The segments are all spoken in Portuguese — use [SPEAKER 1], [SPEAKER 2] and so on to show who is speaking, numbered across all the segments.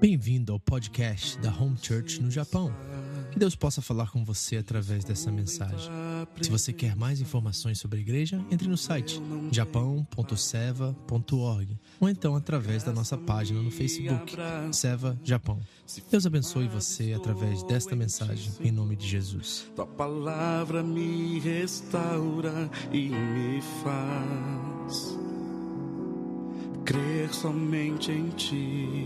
[SPEAKER 1] Bem-vindo ao podcast da Home Church no Japão. Que Deus possa falar com você através dessa mensagem. Se você quer mais informações sobre a igreja, entre no site japão.seva.org ou então através da nossa página no Facebook, Seva Japão. Deus abençoe você através desta mensagem, em nome de Jesus.
[SPEAKER 2] Tua palavra me restaura e me faz crer somente em Ti.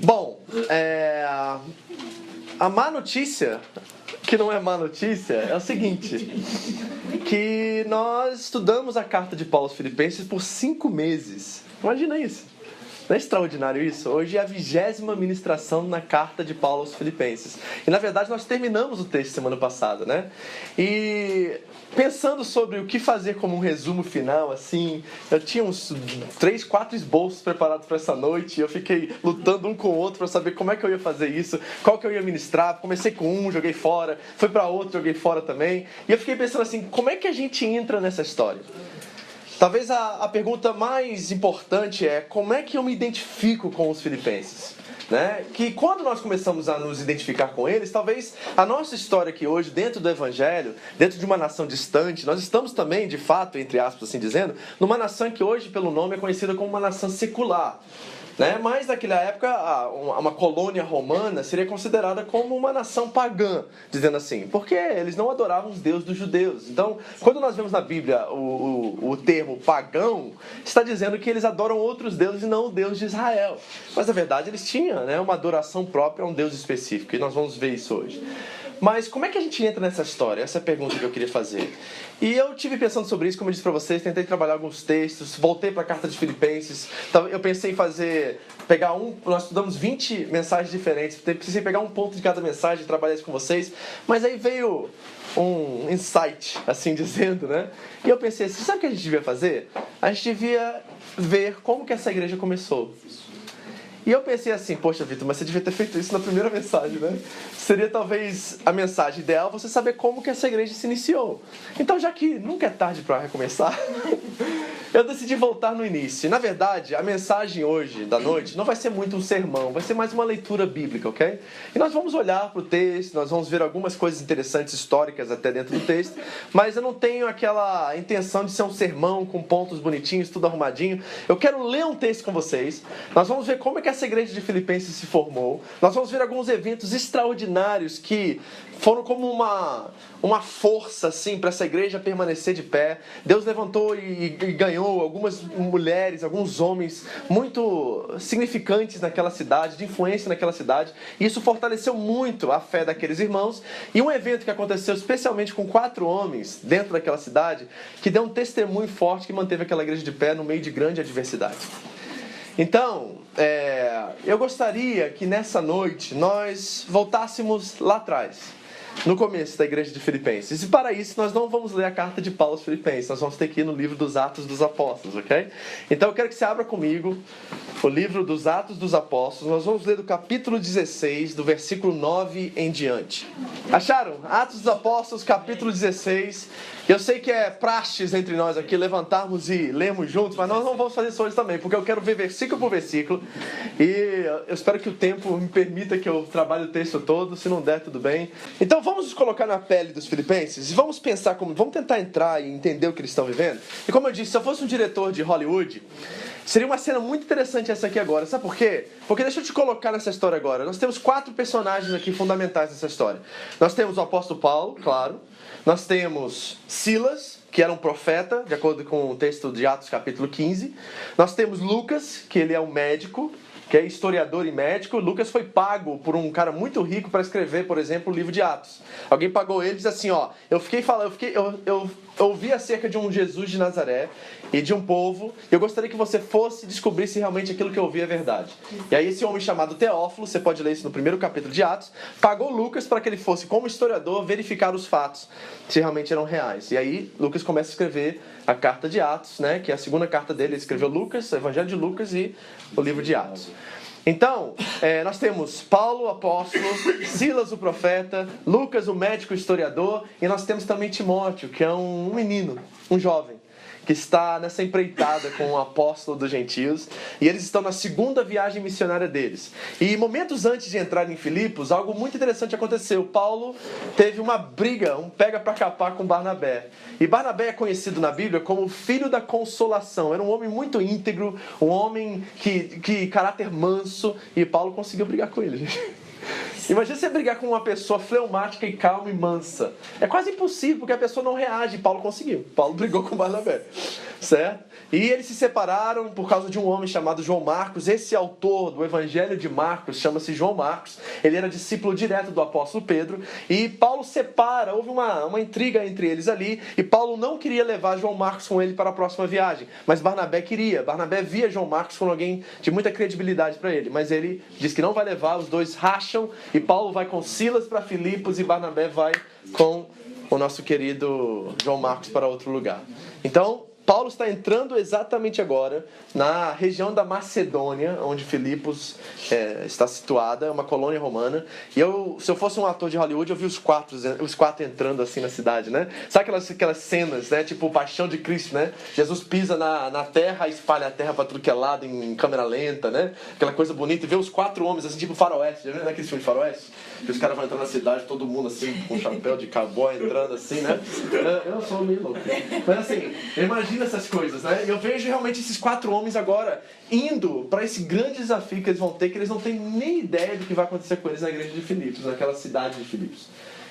[SPEAKER 3] Bom, a má notícia, que não é má notícia, é o seguinte, que nós estudamos a carta de Paulo aos Filipenses por 5 meses. Imagina isso. Não é extraordinário isso? Hoje é a 20ª ministração na carta de Paulo aos Filipenses. E na verdade nós terminamos o texto semana passada, né? E pensando sobre o que fazer como um resumo final, assim, eu tinha uns 3, 4 esboços preparados para essa noite, e eu fiquei lutando um com o outro para saber como é que eu ia fazer isso, qual que eu ia ministrar. Comecei com um, joguei fora, fui para outro, joguei fora também. E eu fiquei pensando assim, como é que a gente entra nessa história? Talvez a pergunta mais importante é como é que eu me identifico com os filipenses? Né? Que quando nós começamos a nos identificar com eles, talvez a nossa história aqui hoje, dentro do Evangelho, dentro de uma nação distante, nós estamos também, de fato, entre aspas assim dizendo, numa nação que hoje, pelo nome, é conhecida como uma nação secular. Né? Mas naquela época, uma colônia romana seria considerada como uma nação pagã, dizendo assim, porque eles não adoravam os deuses dos judeus. Então, quando nós vemos na Bíblia o termo pagão, está dizendo que eles adoram outros deuses e não o Deus de Israel. Mas na verdade eles tinham, né, uma adoração própria a um Deus específico, e nós vamos ver isso hoje. Mas como é que a gente entra nessa história? Essa é a pergunta que eu queria fazer. E eu tive pensando sobre isso, como eu disse para vocês, tentei trabalhar alguns textos, voltei para a carta de Filipenses. Eu pensei em pegar nós estudamos 20 mensagens diferentes, precisei pegar um ponto de cada mensagem e trabalhar isso com vocês, mas aí veio um insight, assim dizendo, né? E eu pensei assim, sabe o que a gente devia fazer? A gente devia ver como que essa igreja começou. E eu pensei assim, poxa, Vitor, mas você devia ter feito isso na primeira mensagem, né? Seria talvez a mensagem ideal você saber como que essa igreja se iniciou. Então, já que nunca é tarde para recomeçar, eu decidi voltar no início. E, na verdade, a mensagem hoje, da noite, não vai ser muito um sermão, vai ser mais uma leitura bíblica, ok? E nós vamos olhar para o texto, nós vamos ver algumas coisas interessantes, históricas até dentro do texto, mas eu não tenho aquela intenção de ser um sermão com pontos bonitinhos, tudo arrumadinho. Eu quero ler um texto com vocês, nós vamos ver como é que essa igreja de Filipenses se formou, nós vamos ver alguns eventos extraordinários que foram como uma força assim, para essa igreja permanecer de pé. Deus levantou e ganhou algumas mulheres, alguns homens muito significantes naquela cidade, de influência naquela cidade, e isso fortaleceu muito a fé daqueles irmãos. E um evento que aconteceu especialmente com 4 homens dentro daquela cidade, que deu um testemunho forte que manteve aquela igreja de pé no meio de grande adversidade. Então, eu gostaria que nessa noite nós voltássemos lá atrás, no começo da igreja de Filipenses. E para isso nós não vamos ler a carta de Paulo aos Filipenses, nós vamos ter que ir no livro dos Atos dos Apóstolos, ok? Então eu quero que você abra comigo o livro dos Atos dos Apóstolos. Nós vamos ler do capítulo 16, do versículo 9 em diante. Acharam? Atos dos Apóstolos, capítulo 16. Eu sei que é praxes entre nós aqui levantarmos e lermos juntos, mas nós não vamos fazer isso hoje também, porque eu quero ver versículo por versículo, e eu espero que o tempo me permita que eu trabalhe o texto todo. Se não der, tudo bem. Então vamos nos colocar na pele dos filipenses e vamos pensar vamos tentar entrar e entender o que eles estão vivendo. E como eu disse, se eu fosse um diretor de Hollywood, seria uma cena muito interessante essa aqui agora. Sabe por quê? Porque deixa eu te colocar nessa história agora. Nós temos 4 personagens aqui fundamentais nessa história. Nós temos o apóstolo Paulo, claro. Nós temos Silas, que era um profeta, de acordo com o texto de Atos capítulo 15. Nós temos Lucas, que ele é um médico, que é historiador e médico. Lucas foi pago por um cara muito rico para escrever, por exemplo, o livro de Atos. Alguém pagou ele e disse assim, eu ouvi acerca de um Jesus de Nazaré e de um povo, e eu gostaria que você fosse descobrir se realmente aquilo que eu ouvi é verdade. E aí esse homem chamado Teófilo, você pode ler isso no primeiro capítulo de Atos, pagou Lucas para que ele fosse, como historiador, verificar os fatos, se realmente eram reais. E aí Lucas começa a escrever a carta de Atos, né, que é a segunda carta dele. Ele escreveu Lucas, o Evangelho de Lucas e o livro de Atos. Então, nós temos Paulo, o apóstolo, Silas, o profeta, Lucas, o médico historiador, e nós temos também Timóteo, que é um menino, um jovem, que está nessa empreitada com o apóstolo dos gentios, e eles estão na segunda viagem missionária deles. E momentos antes de entrar em Filipos, algo muito interessante aconteceu. Paulo teve uma briga, um pega para capar com Barnabé. E Barnabé é conhecido na Bíblia como o filho da consolação. Era um homem muito íntegro, um homem que caráter manso, e Paulo conseguiu brigar com ele, gente. Imagina você brigar com uma pessoa fleumática e calma e mansa. É quase impossível, porque a pessoa não reage. Paulo conseguiu. Paulo brigou com Barnabé. Certo? E eles se separaram por causa de um homem chamado João Marcos. Esse autor do Evangelho de Marcos chama-se João Marcos. Ele era discípulo direto do apóstolo Pedro. E Paulo separa, houve uma intriga entre eles ali. E Paulo não queria levar João Marcos com ele para a próxima viagem. Mas Barnabé queria. Barnabé via João Marcos como alguém de muita credibilidade para ele. Mas ele diz que não vai levar, os dois racham. E Paulo vai com Silas para Filipos e Barnabé vai com o nosso querido João Marcos para outro lugar. Então, Paulo está entrando exatamente agora na região da Macedônia, onde Filipos está situada, é uma colônia romana. E se eu fosse um ator de Hollywood, eu vi os quatro entrando assim na cidade, né? Sabe aquelas cenas, né? Tipo Paixão de Cristo, né? Jesus pisa na terra, espalha a terra para tudo que é lado em câmera lenta, né? Aquela coisa bonita. E vê os 4 homens, assim, tipo faroeste. Já viu aquele filme de faroeste? Que os caras vão entrando na cidade, todo mundo assim, com chapéu de cowboy entrando assim, né? Eu sou meio louco. Mas assim, imagina essas coisas, né? Eu vejo realmente esses 4 homens agora indo para esse grande desafio que eles vão ter, que eles não têm nem ideia do que vai acontecer com eles na igreja de Filipos, naquela cidade de Filipos.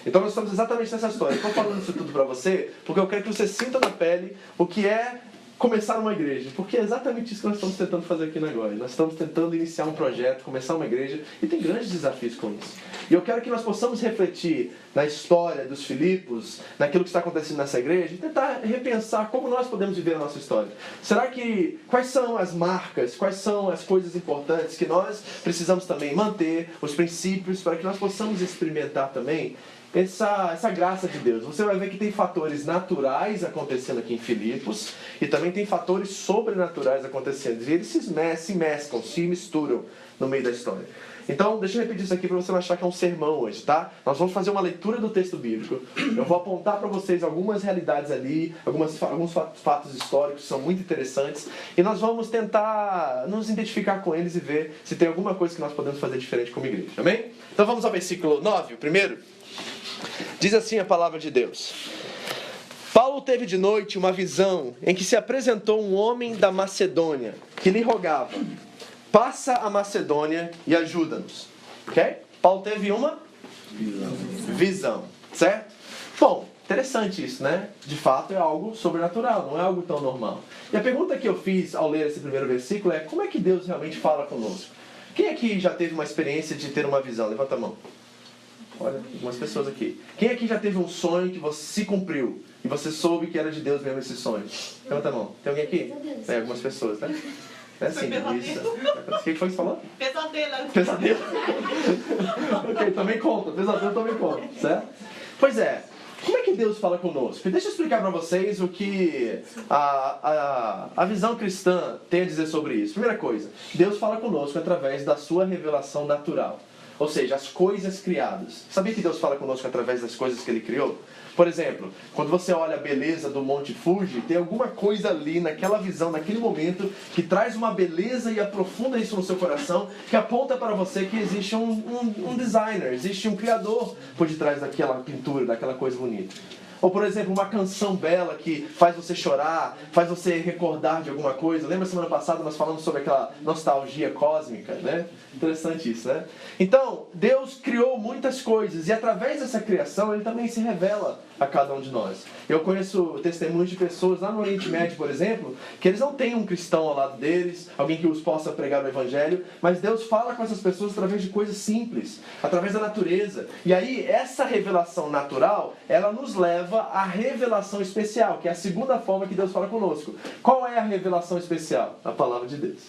[SPEAKER 3] Então nós estamos exatamente nessa história. Estou falando isso tudo para você porque eu quero que você sinta na pele o que é começar uma igreja, porque é exatamente isso que nós estamos tentando fazer aqui na Goiás. Nós estamos tentando iniciar um projeto, começar uma igreja, e tem grandes desafios com isso. E eu quero que nós possamos refletir na história dos Filipos, naquilo que está acontecendo nessa igreja, e tentar repensar como nós podemos viver a nossa história. Quais são as marcas, quais são as coisas importantes que nós precisamos também manter, os princípios, para que nós possamos experimentar também essa graça de Deus. Você vai ver que tem fatores naturais acontecendo aqui em Filipos e também tem fatores sobrenaturais acontecendo. E eles se mesclam, se misturam no meio da história. Então, deixa eu repetir isso aqui para você não achar que é um sermão hoje, tá? Nós vamos fazer uma leitura do texto bíblico. Eu vou apontar para vocês algumas realidades ali, alguns fatos históricos que são muito interessantes. E nós vamos tentar nos identificar com eles e ver se tem alguma coisa que nós podemos fazer diferente como igreja. Amém? Então vamos ao versículo 9, o primeiro. Diz assim a palavra de Deus: Paulo teve de noite uma visão em que se apresentou um homem da Macedônia que lhe rogava: passa a Macedônia e ajuda-nos. Ok? Paulo teve uma visão, certo? Bom, interessante isso, né? De fato é algo sobrenatural, não é algo tão normal. E a pergunta que eu fiz ao ler esse primeiro versículo é: como é que Deus realmente fala conosco? Quem aqui já teve uma experiência de ter uma visão? Levanta a mão. Olha, algumas pessoas aqui. Quem aqui já teve um sonho que você se cumpriu e você soube que era de Deus mesmo esse sonho? Levanta a mão. Tem alguém aqui? Tem algumas pessoas, né? É assim, isso. O que foi que você falou?
[SPEAKER 4] Pesadelo.
[SPEAKER 3] Pesadelo? Ok, também conta. Pesadelo também conta, certo? Pois é. Como é que Deus fala conosco? Deixa eu explicar para vocês o que a visão cristã tem a dizer sobre isso. Primeira coisa, Deus fala conosco através da sua revelação natural. Ou seja, as coisas criadas. Sabia que Deus fala conosco através das coisas que Ele criou? Por exemplo, quando você olha a beleza do Monte Fuji, tem alguma coisa ali naquela visão, naquele momento, que traz uma beleza e aprofunda isso no seu coração, que aponta para você que existe um designer, existe um criador por detrás daquela pintura, daquela coisa bonita. Ou, por exemplo, uma canção bela que faz você chorar, faz você recordar de alguma coisa. Lembra semana passada nós falamos sobre aquela nostalgia cósmica, né? Interessante isso, né? Então, Deus criou muitas coisas e através dessa criação Ele também se revela a cada um de nós. Eu conheço testemunhos de pessoas lá no Oriente Médio, por exemplo, que eles não têm um cristão ao lado deles, alguém que os possa pregar o Evangelho, mas Deus fala com essas pessoas através de coisas simples, através da natureza. E aí, essa revelação natural, ela nos leva à revelação especial, que é a segunda forma que Deus fala conosco. Qual é a revelação especial? A palavra de Deus.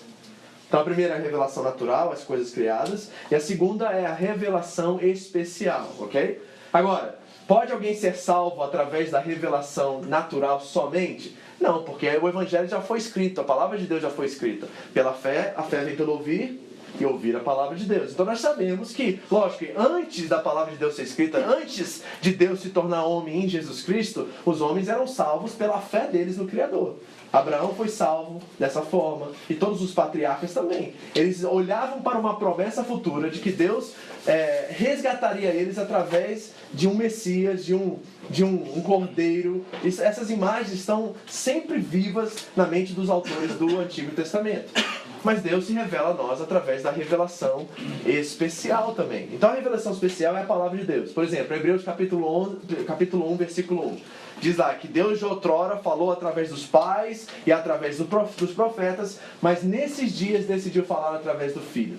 [SPEAKER 3] Então a primeira é a revelação natural, as coisas criadas, e a segunda é a revelação especial, ok? Agora, pode alguém ser salvo através da revelação natural somente? Não, porque o Evangelho já foi escrito, a palavra de Deus já foi escrita. Pela fé, a fé vem pelo ouvir, e ouvir a palavra de Deus. Então nós sabemos que, lógico, que antes da palavra de Deus ser escrita, antes de Deus se tornar homem em Jesus Cristo, os homens eram salvos pela fé deles no Criador. Abraão foi salvo dessa forma, e todos os patriarcas também. Eles olhavam para uma promessa futura de que Deus resgataria eles através de um Messias, de um cordeiro. Essas imagens estão sempre vivas na mente dos autores do Antigo Testamento. Mas Deus se revela a nós através da revelação especial também. Então a revelação especial é a palavra de Deus. Por exemplo, Hebreus capítulo 1, versículo 1. Diz lá que Deus de outrora falou através dos pais e através dos profetas, mas nesses dias decidiu falar através do Filho.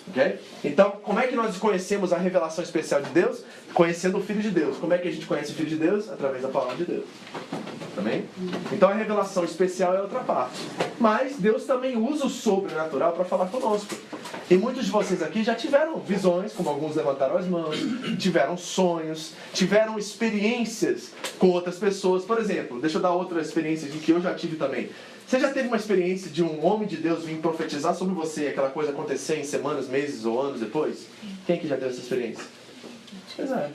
[SPEAKER 3] Okay? Então, como é que nós conhecemos a revelação especial de Deus? Conhecendo o Filho de Deus. Como é que a gente conhece o Filho de Deus? Através da palavra de Deus. Amém? Então a revelação especial é outra parte. Mas Deus também usa o sobrenatural para falar conosco. E muitos de vocês aqui já tiveram visões, como alguns levantaram as mãos, tiveram sonhos, tiveram experiências com outras pessoas. Por exemplo, deixa eu dar outra experiência que eu já tive também. Você já teve uma experiência de um homem de Deus vir profetizar sobre você e aquela coisa acontecer em semanas, meses ou anos depois? Quem que já teve essa experiência? Pois é.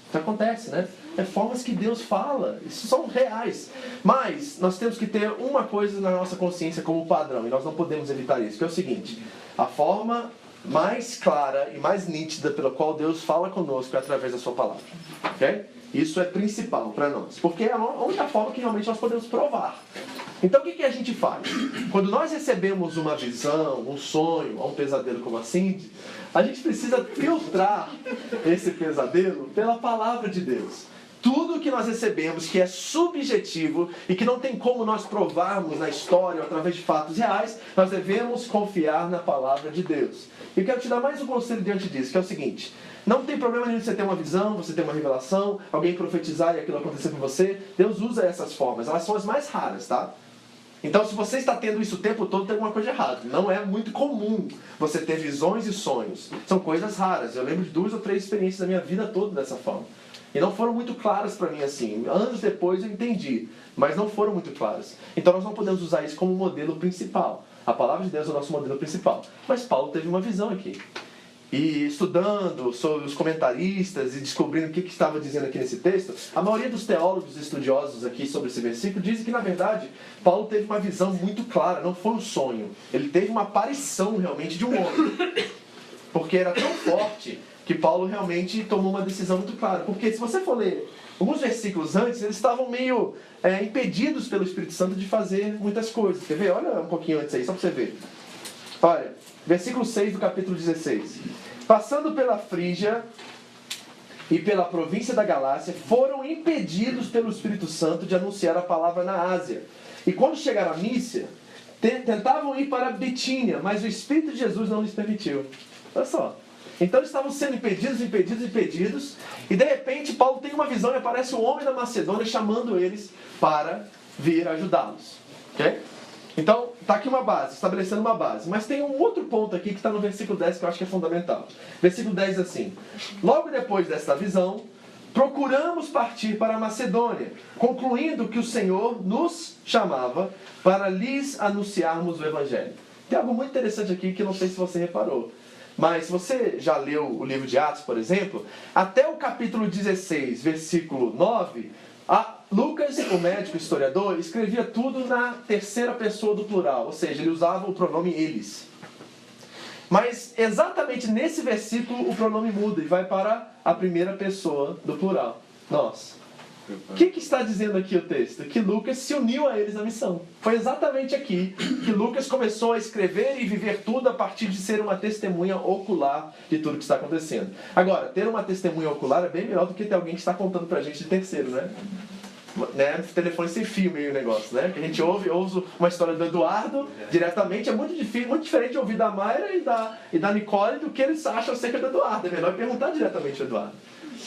[SPEAKER 3] Isso acontece, né? É formas que Deus fala. Isso são reais. Mas nós temos que ter uma coisa na nossa consciência como padrão. E nós não podemos evitar isso. Que é o seguinte. A forma mais clara e mais nítida pela qual Deus fala conosco é através da sua palavra. Ok? Isso é principal para nós. Porque é a única forma que realmente nós podemos provar. Então o que a gente faz? Quando nós recebemos uma visão, um sonho, ou um pesadelo como assim, a gente precisa filtrar esse pesadelo pela palavra de Deus. Tudo que nós recebemos que é subjetivo e que não tem como nós provarmos na história ou através de fatos reais, nós devemos confiar na palavra de Deus. E eu quero te dar mais um conselho diante disso, que é o seguinte: não tem problema nenhum de você ter uma visão, você ter uma revelação, alguém profetizar e aquilo acontecer com você. Deus usa essas formas, elas são as mais raras, tá? Então, se você está tendo isso o tempo todo, tem alguma coisa errada. Não é muito comum você ter visões e sonhos. São coisas raras. Eu lembro de 2 ou 3 experiências da minha vida toda dessa forma. E não foram muito claras para mim assim. Anos depois eu entendi, mas não foram muito claras. Então nós não podemos usar isso como modelo principal. A palavra de Deus é o nosso modelo principal. Mas Paulo teve uma visão aqui. E estudando sobre os comentaristas e descobrindo o que estava dizendo aqui nesse texto, a maioria dos teólogos estudiosos aqui sobre esse versículo dizem que, na verdade, Paulo teve uma visão muito clara, não foi um sonho. Ele teve uma aparição realmente de um homem. Porque era tão forte que Paulo realmente tomou uma decisão muito clara. Porque se você for ler alguns versículos antes, eles estavam meio impedidos pelo Espírito Santo de fazer muitas coisas. Quer ver? Olha um pouquinho antes aí, só para você ver. Olha, versículo 6 do capítulo 16. Passando pela Frígia e pela província da Galácia, foram impedidos pelo Espírito Santo de anunciar a palavra na Ásia. E quando chegaram a Mícia, tentavam ir para Bitínia, mas o Espírito de Jesus não lhes permitiu. Olha só. Então eles estavam sendo impedidos, e de repente Paulo tem uma visão e aparece um homem da Macedônia chamando eles para vir ajudá-los. Ok? Então, está aqui uma base, estabelecendo uma base. Mas tem um outro ponto aqui que está no versículo 10 que eu acho que é fundamental. Versículo 10 diz assim: logo depois desta visão, procuramos partir para a Macedônia, concluindo que o Senhor nos chamava para lhes anunciarmos o Evangelho. Tem algo muito interessante aqui que eu não sei se você reparou. Mas se você já leu o livro de Atos, por exemplo, até o capítulo 16, versículo 9... Lucas, o médico historiador, escrevia tudo na terceira pessoa do plural, ou seja, ele usava o pronome eles. Mas exatamente nesse versículo o pronome muda e vai para a primeira pessoa do plural, nós. O que está dizendo aqui o texto? Que Lucas se uniu a eles na missão. Foi exatamente aqui que Lucas começou a escrever e viver tudo a partir de ser uma testemunha ocular de tudo que está acontecendo. Agora, ter uma testemunha ocular é bem melhor do que ter alguém que está contando pra gente de terceiro, né? Telefone sem fio meio negócio, né? Que a gente ouve uma história do Eduardo diretamente, é muito difícil, muito diferente de ouvir da Mayra e da Nicole do que eles acham acerca do Eduardo. É melhor perguntar diretamente ao Eduardo.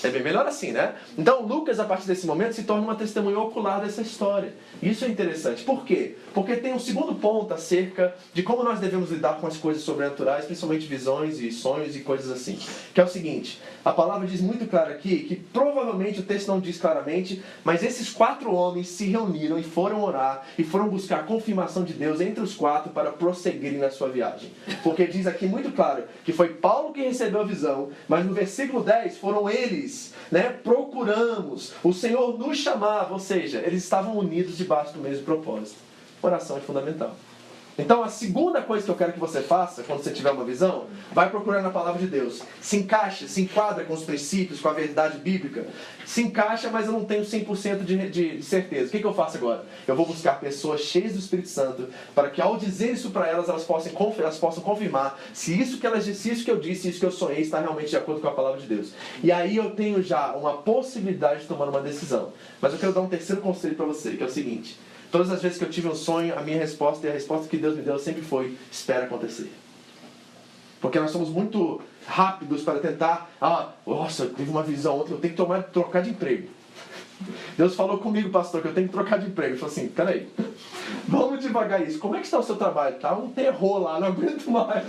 [SPEAKER 3] É bem melhor assim, né? Então Lucas, a partir desse momento, se torna uma testemunha ocular dessa história. Isso é interessante. Por quê? Porque tem um segundo ponto acerca de como nós devemos lidar com as coisas sobrenaturais, principalmente visões e sonhos e coisas assim. Que é o seguinte, a palavra diz muito claro aqui, que provavelmente o texto não diz claramente, mas esses 4 homens se reuniram e foram orar e foram buscar a confirmação de Deus entre os 4 para prosseguirem na sua viagem. Porque diz aqui muito claro que foi Paulo que recebeu a visão, mas no versículo 10 foram eles, né? Procuramos, o Senhor nos chamava, ou seja, eles estavam unidos debaixo do mesmo propósito. Oração é fundamental. Então a segunda coisa que eu quero que você faça, quando você tiver uma visão, vai procurar na palavra de Deus. Se encaixa, se enquadra com os princípios, com a verdade bíblica. Se encaixa, mas eu não tenho 100% de certeza. O que eu faço agora? Eu vou buscar pessoas cheias do Espírito Santo, para que ao dizer isso para elas, elas possam confirmar se isso que eu disse, isso que eu sonhei, está realmente de acordo com a palavra de Deus. E aí eu tenho já uma possibilidade de tomar uma decisão. Mas eu quero dar um terceiro conselho para você, que é o seguinte. Todas as vezes que eu tive um sonho, a minha resposta e a resposta que Deus me deu sempre foi: espera acontecer. Porque nós somos muito rápidos para tentar, nossa, eu tive uma visão ontem, eu tenho que trocar de emprego. Deus falou comigo, pastor, que eu tenho que trocar de emprego. Eu falei assim, peraí, vamos devagar isso. Como é que está o seu trabalho? Tá um terror lá, não aguento mais.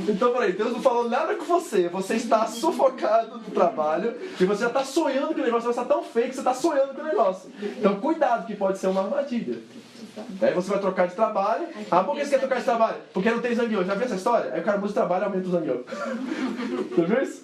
[SPEAKER 3] Então, peraí, Deus não falou nada com você. Você está sufocado no trabalho e você já está sonhando com o negócio. Você está tão feio que você está sonhando com o negócio. Então, cuidado, que pode ser uma armadilha. Aí você vai trocar de trabalho. Por que você quer trocar de trabalho? Porque não tem zangueô. Já viu essa história? Aí o cara muda de trabalho e aumenta o zangueô. Já viu isso?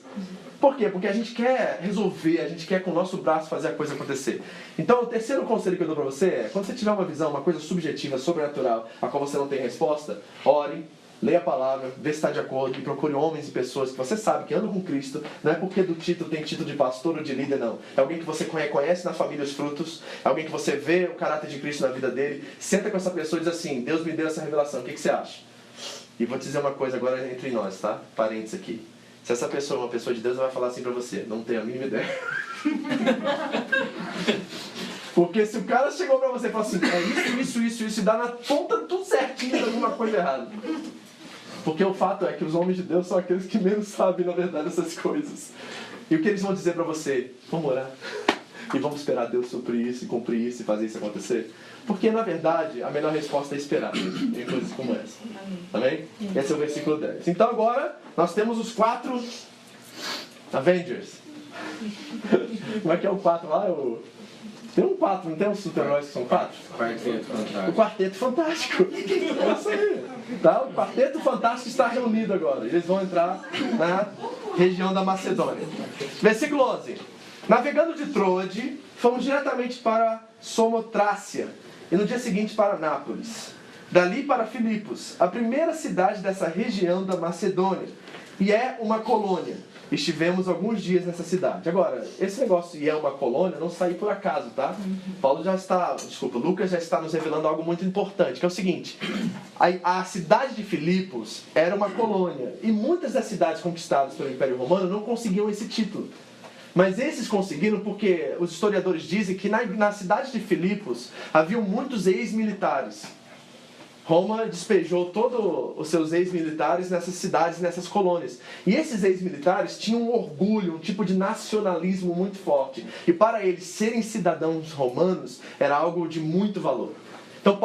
[SPEAKER 3] Por quê? Porque a gente quer resolver, a gente quer com o nosso braço fazer a coisa acontecer. Então o terceiro conselho que eu dou pra você é, quando você tiver uma visão, uma coisa subjetiva, sobrenatural, a qual você não tem resposta, ore, leia a palavra, vê se está de acordo e procure homens e pessoas que você sabe que andam com Cristo. Não é porque do título tem título de pastor ou de líder, não. É alguém que você reconhece na família os frutos, é alguém que você vê o caráter de Cristo na vida dele. Senta com essa pessoa e diz assim, Deus me deu essa revelação, o que você acha? E vou te dizer uma coisa agora entre nós, tá? Parênteses aqui. Se essa pessoa é uma pessoa de Deus, ela vai falar assim pra você, não tenho a mínima ideia. Porque se o cara chegou pra você e falou assim, é isso, e dá na ponta tudo certinho de alguma coisa errada. Porque o fato é que os homens de Deus são aqueles que menos sabem, na verdade, essas coisas. E o que eles vão dizer pra você? Vamos orar. E vamos esperar Deus suprir isso, e cumprir isso, e fazer isso acontecer. Porque, na verdade, a melhor resposta é esperar. Em coisas como essa. Amém? Esse é o versículo 10. Então, agora, nós temos os 4 Avengers. Como é que é o 4 lá? Tem um 4, não tem uns super-heróis que são 4?
[SPEAKER 4] Quarteto Fantástico.
[SPEAKER 3] O Quarteto Fantástico. É isso aí. Tá? O Quarteto Fantástico está reunido agora. Eles vão entrar na região da Macedônia. Versículo 11. Navegando de Troade, fomos diretamente para Samotrácia e no dia seguinte para Nápoles. Dali para Filipos, a primeira cidade dessa região da Macedônia. E é uma colônia. Estivemos alguns dias nessa cidade. Agora, esse negócio e é uma colônia não saiu por acaso, tá? Lucas já está nos revelando algo muito importante, que é o seguinte. A cidade de Filipos era uma colônia. E muitas das cidades conquistadas pelo Império Romano não conseguiam esse título. Mas esses conseguiram porque os historiadores dizem que na cidade de Filipos haviam muitos ex-militares. Roma despejou todos os seus ex-militares nessas cidades, nessas colônias. E esses ex-militares tinham um orgulho, um tipo de nacionalismo muito forte. E para eles serem cidadãos romanos era algo de muito valor. Então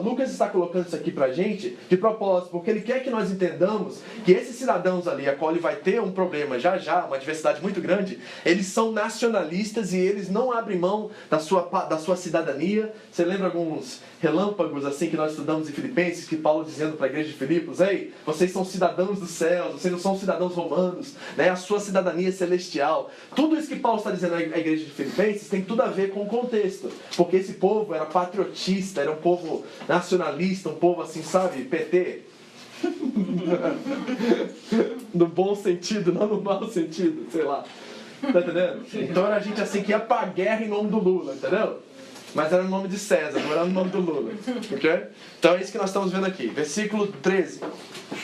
[SPEAKER 3] Lucas está colocando isso aqui pra gente de propósito, porque ele quer que nós entendamos que esses cidadãos ali, a qual ele vai ter um problema já, uma diversidade muito grande, eles são nacionalistas e eles não abrem mão da sua cidadania. Você lembra alguns relâmpagos assim que nós estudamos em Filipenses, que Paulo dizendo para a igreja de Filipos, ei, vocês são cidadãos dos céus, vocês não são cidadãos romanos, né? A sua cidadania é celestial. Tudo isso que Paulo está dizendo à igreja de Filipenses tem tudo a ver com o contexto, porque esse povo era patriotista, era um povo nacionalista, um povo assim, sabe, PT. No bom sentido, não no mau sentido, sei lá. Tá entendendo? Então era gente assim que ia pra guerra em nome do Lula, entendeu? mas era o nome de César, não era o nome do Lula. Ok? Então é isso que nós estamos vendo aqui. Versículo 13.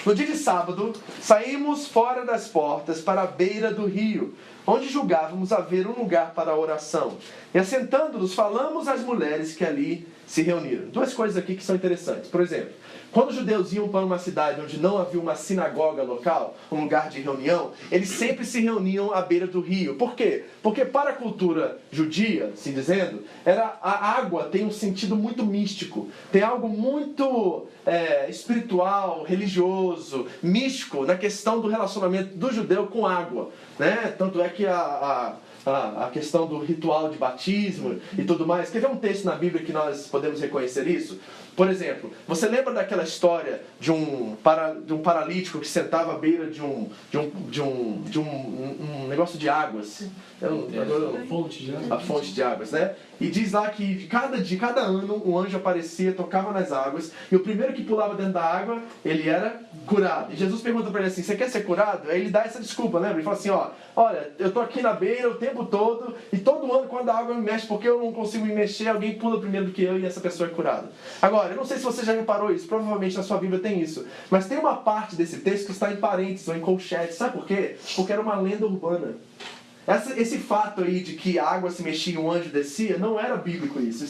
[SPEAKER 3] No dia de sábado, saímos fora das portas para a beira do rio, onde julgávamos haver um lugar para a oração. E assentando-nos, falamos às mulheres que ali se reuniram. Duas coisas aqui que são interessantes. Por exemplo, quando os judeus iam para uma cidade onde não havia uma sinagoga local, um lugar de reunião, eles sempre se reuniam à beira do rio. Por quê? Porque para a cultura judia, assim dizendo, a água tem um sentido muito místico. Tem algo muito espiritual, religioso, místico na questão do relacionamento do judeu com água. Né? Tanto é que a questão do ritual de batismo e tudo mais. Quer ver um texto na Bíblia que nós podemos reconhecer isso? Por exemplo, você lembra daquela história de um paralítico que sentava à beira de um negócio de águas? A fonte de águas, né? E diz lá que de cada ano um anjo aparecia, tocava nas águas, e o primeiro que pulava dentro da água, ele era curado. E Jesus pergunta para ele assim, você quer ser curado? Aí ele dá essa desculpa, lembra? Ele fala assim, olha, eu tô aqui na beira o tempo todo, e todo ano quando a água me mexe, porque eu não consigo me mexer, alguém pula primeiro do que eu e essa pessoa é curada. Agora, eu não sei se você já reparou isso, provavelmente na sua Bíblia tem isso, mas tem uma parte desse texto que está em parênteses ou em colchetes, sabe por quê? Porque era uma lenda urbana. Esse fato aí de que a água se mexia e um anjo descia, não era bíblico isso.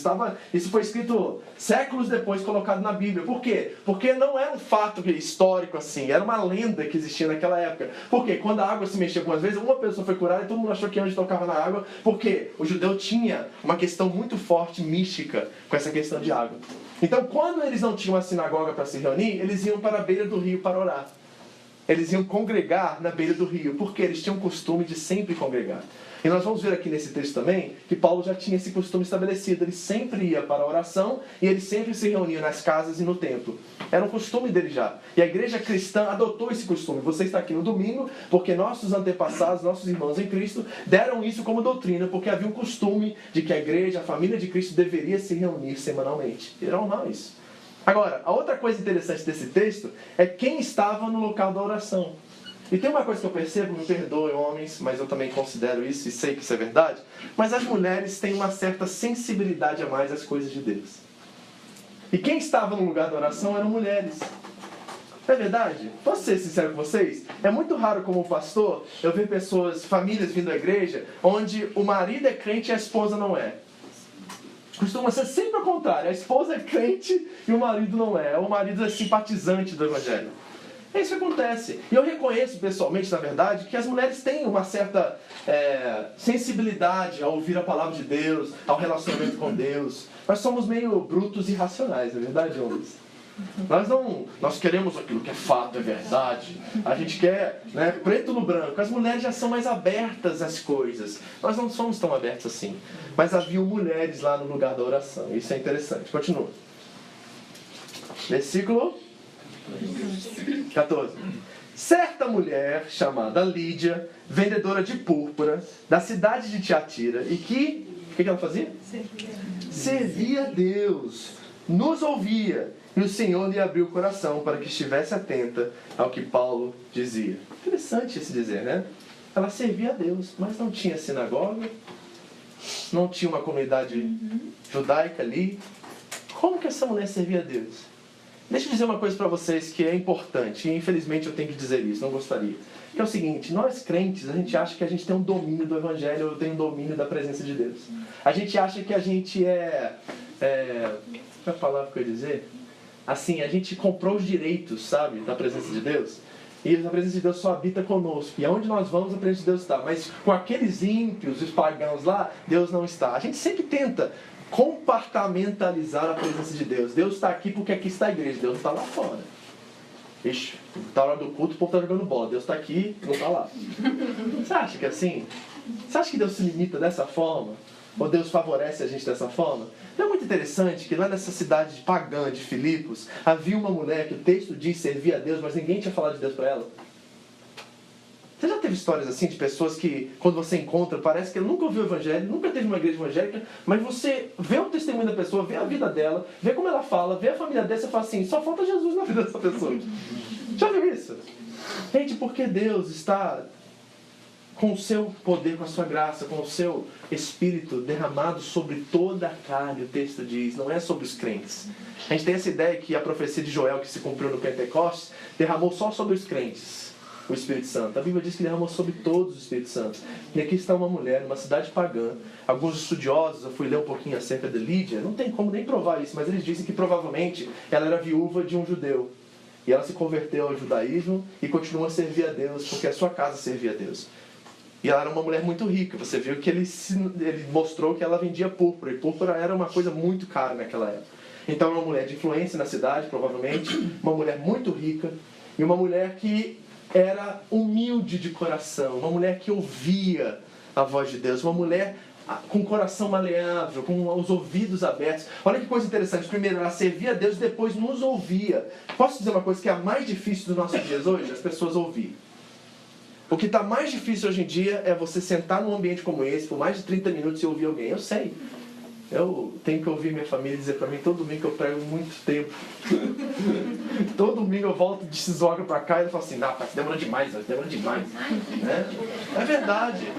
[SPEAKER 3] Isso foi escrito séculos depois, colocado na Bíblia. Por quê? Porque não é um fato histórico assim, era uma lenda que existia naquela época. Por quê? Quando a água se mexia algumas vezes, uma pessoa foi curada e todo mundo achou que anjo tocava na água, porque o judeu tinha uma questão muito forte, mística, com essa questão de água. Então, quando eles não tinham uma sinagoga para se reunir, eles iam para a beira do rio para orar. Eles iam congregar na beira do rio, porque eles tinham o costume de sempre congregar. E nós vamos ver aqui nesse texto também que Paulo já tinha esse costume estabelecido. Ele sempre ia para a oração e ele sempre se reunia nas casas e no templo. Era um costume dele já. E a igreja cristã adotou esse costume. Você está aqui no domingo porque nossos antepassados, nossos irmãos em Cristo, deram isso como doutrina, porque havia um costume de que a igreja, a família de Cristo deveria se reunir semanalmente. Era normal isso. Agora, a outra coisa interessante desse texto é quem estava no local da oração. E tem uma coisa que eu percebo, me perdoem homens, mas eu também considero isso e sei que isso é verdade, mas as mulheres têm uma certa sensibilidade a mais às coisas de Deus. E quem estava no lugar da oração eram mulheres. Não é verdade? Posso ser sincero com vocês? É muito raro como pastor eu ver famílias vindo à igreja, onde o marido é crente e a esposa não é. Costuma ser sempre ao contrário. A esposa é crente e o marido não é. O marido é simpatizante do evangelho. É isso que acontece. E eu reconheço pessoalmente, na verdade, que as mulheres têm uma certa sensibilidade ao ouvir a palavra de Deus, ao relacionamento com Deus. Nós somos meio brutos e irracionais, não é verdade, homens? Nós queremos aquilo que é fato, é verdade. A gente quer, preto no branco. As mulheres já são mais abertas às coisas. Nós não somos tão abertos assim. Mas havia mulheres lá no lugar da oração. Isso é interessante. Continua. Versículo 14. Certa mulher chamada Lídia, vendedora de púrpura, da cidade de Tiatira, e que... O que ela fazia? Servia a Deus. Nos ouvia. E o Senhor lhe abriu o coração para que estivesse atenta ao que Paulo dizia. Interessante esse dizer, né? Ela servia a Deus, mas não tinha sinagoga, não tinha uma comunidade judaica ali. Como que essa mulher servia a Deus? Deixa eu dizer uma coisa para vocês que é importante, e infelizmente eu tenho que dizer isso, não gostaria. Que é o seguinte, nós crentes, a gente acha que a gente tem um domínio do Evangelho, ou tem um domínio da presença de Deus. A gente acha que a gente qual é a palavra que eu ia dizer? Assim, a gente comprou os direitos, sabe, da presença de Deus. E a presença de Deus só habita conosco. E aonde nós vamos, a presença de Deus está. Mas com aqueles ímpios, os pagãos lá, Deus não está. A gente sempre tenta compartamentalizar a presença de Deus. Deus está aqui porque aqui está a igreja. Deus está lá fora. Ixi, está na hora do culto, o povo está jogando bola. Deus está aqui, não está lá. Você acha que é assim? Você acha que Deus se limita dessa forma? Ou Deus favorece a gente dessa forma? Então é muito interessante que lá nessa cidade pagã de Filipos, havia uma mulher que o texto diz servia a Deus, mas ninguém tinha falado de Deus para ela. Você já teve histórias assim de pessoas que, quando você encontra, parece que ela nunca ouviu o evangelho, nunca teve uma igreja evangélica, mas você vê o testemunho da pessoa, vê a vida dela, vê como ela fala, vê a família dela, você fala assim, só falta Jesus na vida dessa pessoa. Já viu isso? Gente, porque Deus está com o seu poder, com a sua graça, com o seu Espírito derramado sobre toda a carne, o texto diz, não é sobre os crentes. A gente tem essa ideia que a profecia de Joel, que se cumpriu no Pentecostes, derramou só sobre os crentes o Espírito Santo. A Bíblia diz que derramou sobre todos o Espírito Santo. E aqui está uma mulher, numa cidade pagã. Alguns estudiosos, eu fui ler um pouquinho acerca de Lídia, não tem como nem provar isso, mas eles dizem que provavelmente ela era viúva de um judeu. E ela se converteu ao judaísmo e continuou a servir a Deus, porque a sua casa servia a Deus. E ela era uma mulher muito rica. Você viu que ele mostrou que ela vendia púrpura. E púrpura era uma coisa muito cara naquela época. Então, uma mulher de influência na cidade, provavelmente. Uma mulher muito rica. E uma mulher que era humilde de coração. Uma mulher que ouvia a voz de Deus. Uma mulher com o coração maleável, com os ouvidos abertos. Olha que coisa interessante. Primeiro, ela servia a Deus e depois nos ouvia. Posso dizer uma coisa que é a mais difícil dos nossos dias hoje? As pessoas ouvir. O que está mais difícil hoje em dia é você sentar num ambiente como esse por mais de 30 minutos e ouvir alguém. Eu sei. Eu tenho que ouvir minha família dizer para mim todo domingo que eu prego muito tempo. Todo domingo eu volto de Shizuoka para cá e ele fala assim, não, pai, demora demais, demora demais. É verdade.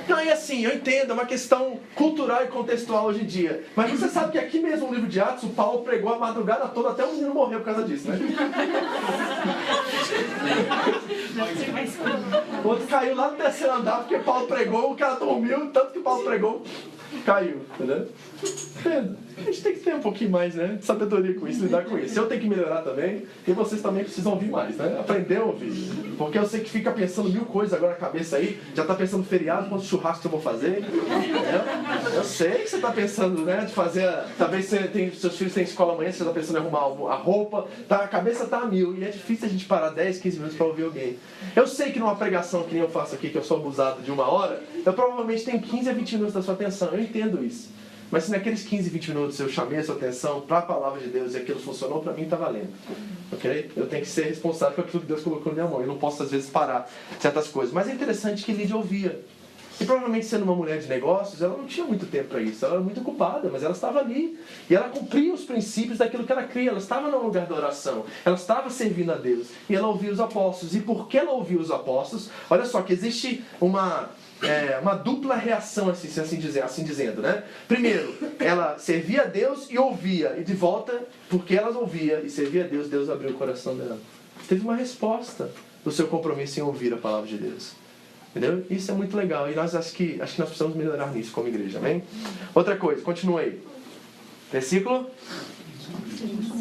[SPEAKER 3] Não, e assim, eu entendo, é uma questão cultural e contextual hoje em dia. Mas você sabe que aqui mesmo no livro de Atos, o Paulo pregou a madrugada toda, até o menino morreu por causa disso, né? O outro caiu lá no terceiro andar porque Paulo pregou, o cara dormiu, tanto que Paulo pregou, caiu, entendeu? A gente tem que ter um pouquinho mais, né, de sabedoria com isso, lidar com isso. Eu tenho que melhorar também, e vocês também precisam ouvir mais, né? Aprender a ouvir. Porque eu sei que fica pensando mil coisas agora na cabeça aí, já tá pensando feriado, quantos churrascos eu vou fazer. Eu sei que você tá pensando, né, de fazer. Talvez seus filhos têm escola amanhã, você tá pensando em arrumar a roupa, tá, a cabeça tá a mil, e é difícil a gente parar 10, 15 minutos para ouvir alguém. Eu sei que numa pregação que nem eu faço aqui, que eu sou abusado de 1 hora, eu provavelmente tenho 15 a 20 minutos da sua atenção, eu entendo isso. Mas se naqueles 15, 20 minutos eu chamei a sua atenção para a palavra de Deus e aquilo funcionou, para mim está valendo. Ok? Eu tenho que ser responsável por aquilo que Deus colocou na minha mão. Eu não posso, às vezes, parar certas coisas. Mas é interessante que Lídia ouvia. E provavelmente, sendo uma mulher de negócios, ela não tinha muito tempo para isso. Ela era muito ocupada, mas ela estava ali. E ela cumpria os princípios daquilo que ela cria. Ela estava no lugar da oração. Ela estava servindo a Deus. E ela ouvia os apóstolos. E por que ela ouvia os apóstolos? Olha só, que existe uma dupla reação, assim dizendo, né? Primeiro, ela servia a Deus e ouvia. E de volta, porque ela ouvia e servia a Deus, Deus abriu o coração dela. Teve uma resposta do seu compromisso em ouvir a palavra de Deus. Entendeu? Isso é muito legal. E nós acho que nós precisamos melhorar nisso como igreja, amém? Outra coisa, continue aí. Versículo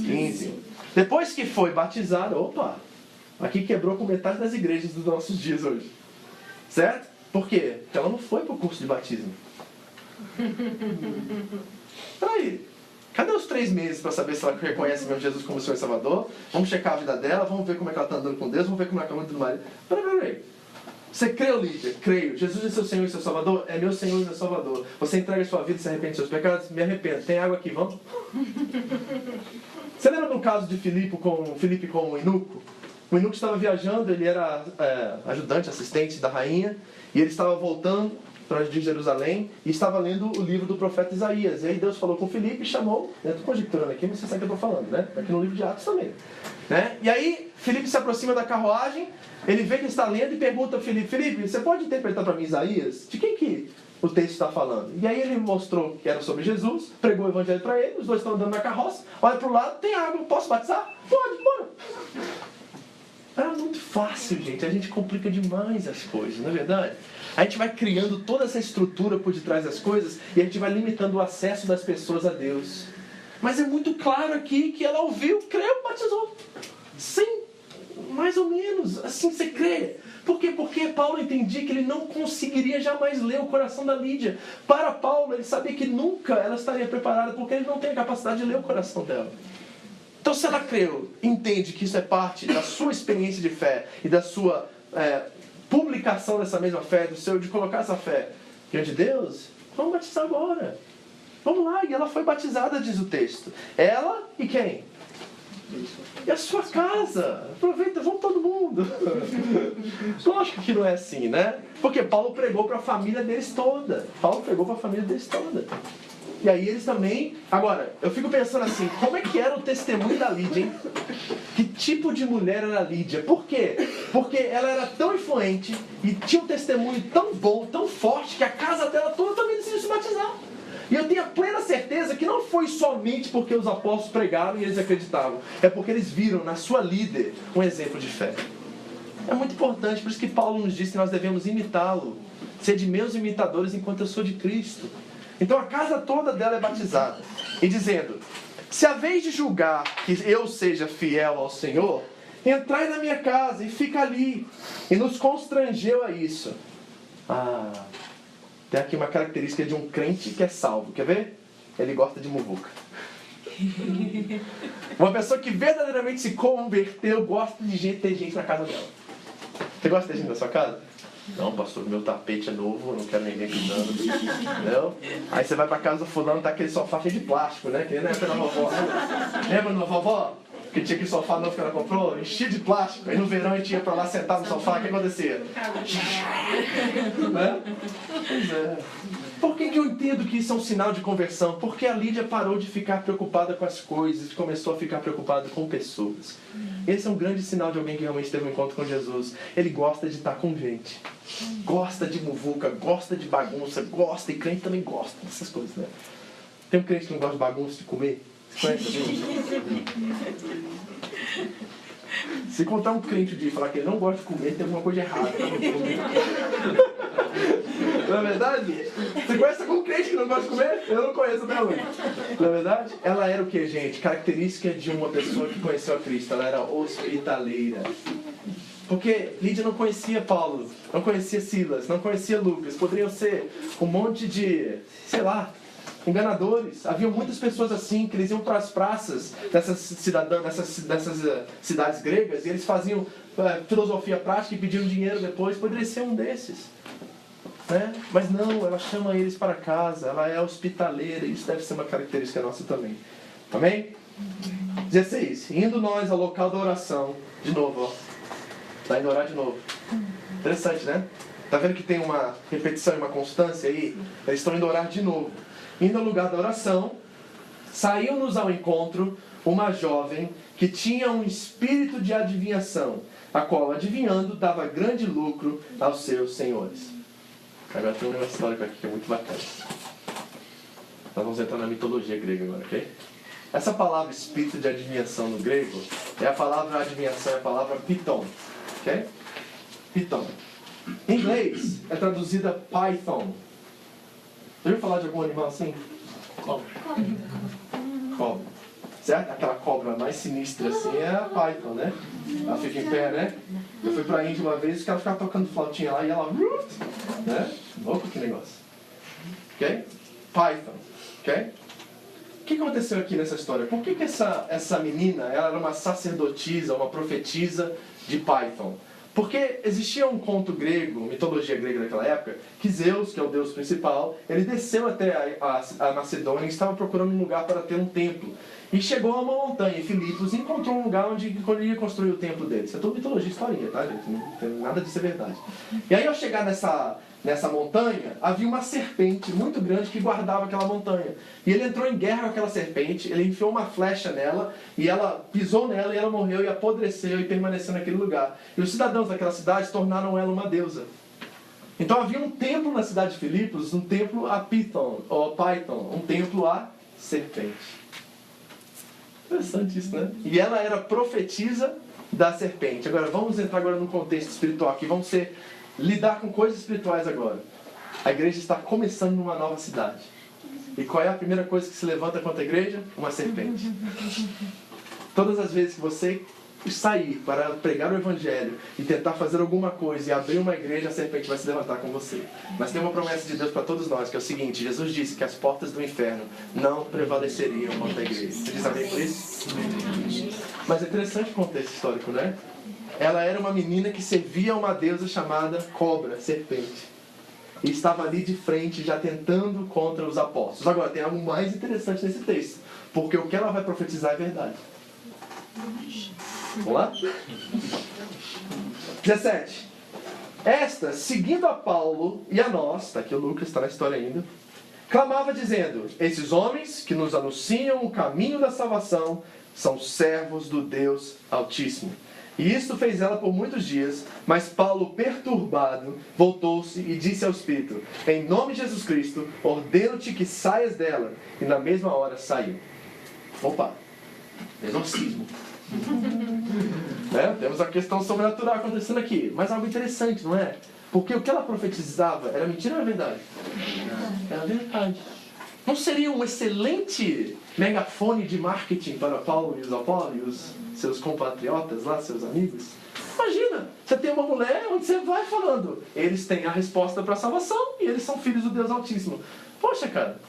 [SPEAKER 3] 15. Depois que foi batizado, aqui quebrou com metade das igrejas dos nossos dias hoje. Certo? Por quê? Porque ela não foi para o curso de batismo. Peraí, cadê os 3 meses para saber se ela reconhece mesmo Jesus como Senhor e Salvador? Vamos checar a vida dela, vamos ver como é que ela está andando com Deus, vamos ver como é que ela está andando com o marido. Peraí. Você creu, Lídia? Creio. Jesus é seu Senhor e seu Salvador? É meu Senhor e meu Salvador. Você entrega a sua vida e se arrepende dos seus pecados? Me arrependo. Tem água aqui, vamos? Você lembra do caso de Filipe com o eunuco? O eunuco estava viajando, ele era ajudante, assistente da rainha, e ele estava voltando de Jerusalém e estava lendo o livro do profeta Isaías. E aí Deus falou com Filipe e chamou, eu estou conjecturando aqui, mas você sabe o que eu estou falando, né? Aqui no livro de Atos também. Né? E aí Filipe se aproxima da carruagem, ele vê que ele está lendo e pergunta a Filipe, você pode interpretar para mim Isaías? De quem que o texto está falando? E aí ele mostrou que era sobre Jesus, pregou o evangelho para ele, os dois estão andando na carroça, olha para o lado, tem água, posso batizar? Pode, bora! Era muito fácil, gente. A gente complica demais as coisas, não é verdade? A gente vai criando toda essa estrutura por detrás das coisas e a gente vai limitando o acesso das pessoas a Deus. Mas é muito claro aqui que ela ouviu, creu, batizou. Sim, mais ou menos. Assim você crê. Por quê? Porque Paulo entendia que ele não conseguiria jamais ler o coração da Lídia. Para Paulo, ele sabia que nunca ela estaria preparada porque ele não tem a capacidade de ler o coração dela. Então, se ela creu, entende que isso é parte da sua experiência de fé e da sua publicação dessa mesma fé, de colocar essa fé diante de Deus, vamos batizar agora. Vamos lá. E ela foi batizada, diz o texto. Ela e quem? E a sua casa. Aproveita, vamos todo mundo. Lógico que não é assim, né? Porque Paulo pregou para a família deles toda. E aí eles também... Agora, eu fico pensando assim, como é que era o testemunho da Lídia, hein? Que tipo de mulher era a Lídia? Por quê? Porque ela era tão influente e tinha um testemunho tão bom, tão forte, que a casa dela toda também decidiu se batizar. E eu tenho a plena certeza que não foi somente porque os apóstolos pregaram e eles acreditavam. É porque eles viram na sua líder um exemplo de fé. É muito importante, por isso que Paulo nos diz que nós devemos imitá-lo. Ser de meus imitadores enquanto eu sou de Cristo. Então a casa toda dela é batizada. E dizendo, se a vez de julgar que eu seja fiel ao Senhor, entrai na minha casa e fica ali. E nos constrangeu a isso. Tem aqui uma característica de um crente que é salvo. Quer ver? Ele gosta de muvuca. Uma pessoa que verdadeiramente se converteu gosta de ter gente na casa dela. Você gosta de ter gente na sua casa? Não, pastor, meu tapete é novo, não quero ninguém pisando. Entendeu? Aí você vai pra casa do fulano, tá aquele sofá cheio de plástico, né? Que nem na época da vovó. Lembra da vovó? Que tinha aquele sofá novo que ela comprou, enchido de plástico. Aí no verão a gente ia pra lá sentar no sofá, o que acontecia? Né? Pois é. Por que eu entendo que isso é um sinal de conversão? Porque a Lídia parou de ficar preocupada com as coisas e começou a ficar preocupada com pessoas. Esse é um grande sinal de alguém que realmente teve um encontro com Jesus. Ele gosta de estar com gente. Gosta de muvuca, gosta de bagunça, gosta, e crente também gosta dessas coisas, né? Tem um crente que não gosta de bagunça, de comer? Você conhece alguém? Se contar um crente de falar que ele não gosta de comer, tem alguma coisa errada. Não é verdade? Você conhece algum crente que não gosta de comer? Eu não conheço até hoje. Não é verdade? Ela era o que, gente? Característica de uma pessoa que conheceu a Cristo. Ela era hospitaleira. Porque Lídia não conhecia Paulo, não conhecia Silas, não conhecia Lucas. Poderiam ser um monte de, sei lá, enganadores. Havia muitas pessoas assim, que eles iam para as praças dessas cidades gregas e eles faziam filosofia prática e pediam dinheiro depois. Poderia ser um desses. Né? Mas não, ela chama eles para casa, ela é hospitaleira, isso deve ser uma característica nossa também. Amém? 16. Indo nós ao local da oração, de novo, ó. Tá indo orar de novo. Interessante, né? Tá vendo que tem uma repetição e uma constância aí? Eles estão indo orar de novo. Indo ao lugar da oração, saiu-nos ao encontro uma jovem que tinha um espírito de adivinhação, a qual, adivinhando, dava grande lucro aos seus senhores. Agora tem um negócio histórico aqui que é muito bacana. Nós vamos entrar na mitologia grega agora, ok? Essa palavra espírito de adivinhação no grego é a palavra adivinhação, é a palavra piton, ok? Piton. Em inglês é traduzida python. Já ouviu falar de algum animal assim? Cobra. Cobra. Certo? Aquela cobra mais sinistra assim é a python, né? Ela fica em pé, né? Eu fui pra Índia uma vez que ela ficava tocando flautinha lá e ela... né? Louco que negócio. Ok? Python. Ok? O que aconteceu aqui nessa história? Por que essa menina, ela era uma sacerdotisa, uma profetisa de Python? Porque existia um conto grego, mitologia grega daquela época, que Zeus, que é o deus principal, ele desceu até a Macedônia e estava procurando um lugar para ter um templo. E chegou a uma montanha, em Filipos, e encontrou um lugar onde ele ia construir o templo dele. Isso é tudo mitologia e historinha, tá, gente? Não tem nada disso é verdade. E aí, ao chegar nessa montanha, havia uma serpente muito grande que guardava aquela montanha. E ele entrou em guerra com aquela serpente, ele enfiou uma flecha nela, e ela pisou nela, e ela morreu, e apodreceu, e permaneceu naquele lugar. E os cidadãos daquela cidade tornaram ela uma deusa. Então havia um templo na cidade de Filipos, um templo a Python, um templo a serpente. Interessante isso, né? E ela era profetisa da serpente. Agora, vamos entrar agora no contexto espiritual aqui. Vamos lidar com coisas espirituais agora. A igreja está começando numa nova cidade. E qual é a primeira coisa que se levanta contra a igreja? Uma serpente. Todas as vezes que você sair para pregar o evangelho e tentar fazer alguma coisa e abrir uma igreja, a serpente vai se levantar com você. Mas tem uma promessa de Deus para todos nós, que é o seguinte: Jesus disse que as portas do inferno não prevaleceriam contra a igreja. Você diz amém por isso? Mas é interessante o contexto histórico, né? Ela era uma menina que servia a uma deusa chamada cobra, serpente. E estava ali de frente, já tentando contra os apóstolos. Agora, tem algo mais interessante nesse texto, porque o que ela vai profetizar é verdade. Vamos lá? 17. Esta, seguindo a Paulo e a nós, está aqui o Lucas, está na história ainda, clamava dizendo: esses homens que nos anunciam o caminho da salvação são servos do Deus Altíssimo. E isto fez ela por muitos dias, mas Paulo, perturbado, voltou-se e disse ao Espírito: em nome de Jesus Cristo, ordeno-te que saias dela. E na mesma hora saiu. Opa, exorcismo. Temos a questão sobrenatural acontecendo aqui, mas algo interessante, não é? Porque o que ela profetizava era mentira ou era verdade? Era verdade. Não seria um excelente megafone de marketing para Paulo e os apóstolos e os seus compatriotas lá, seus amigos? Imagina, você tem uma mulher onde você vai falando: eles têm a resposta para a salvação e eles são filhos do Deus Altíssimo. Poxa, cara,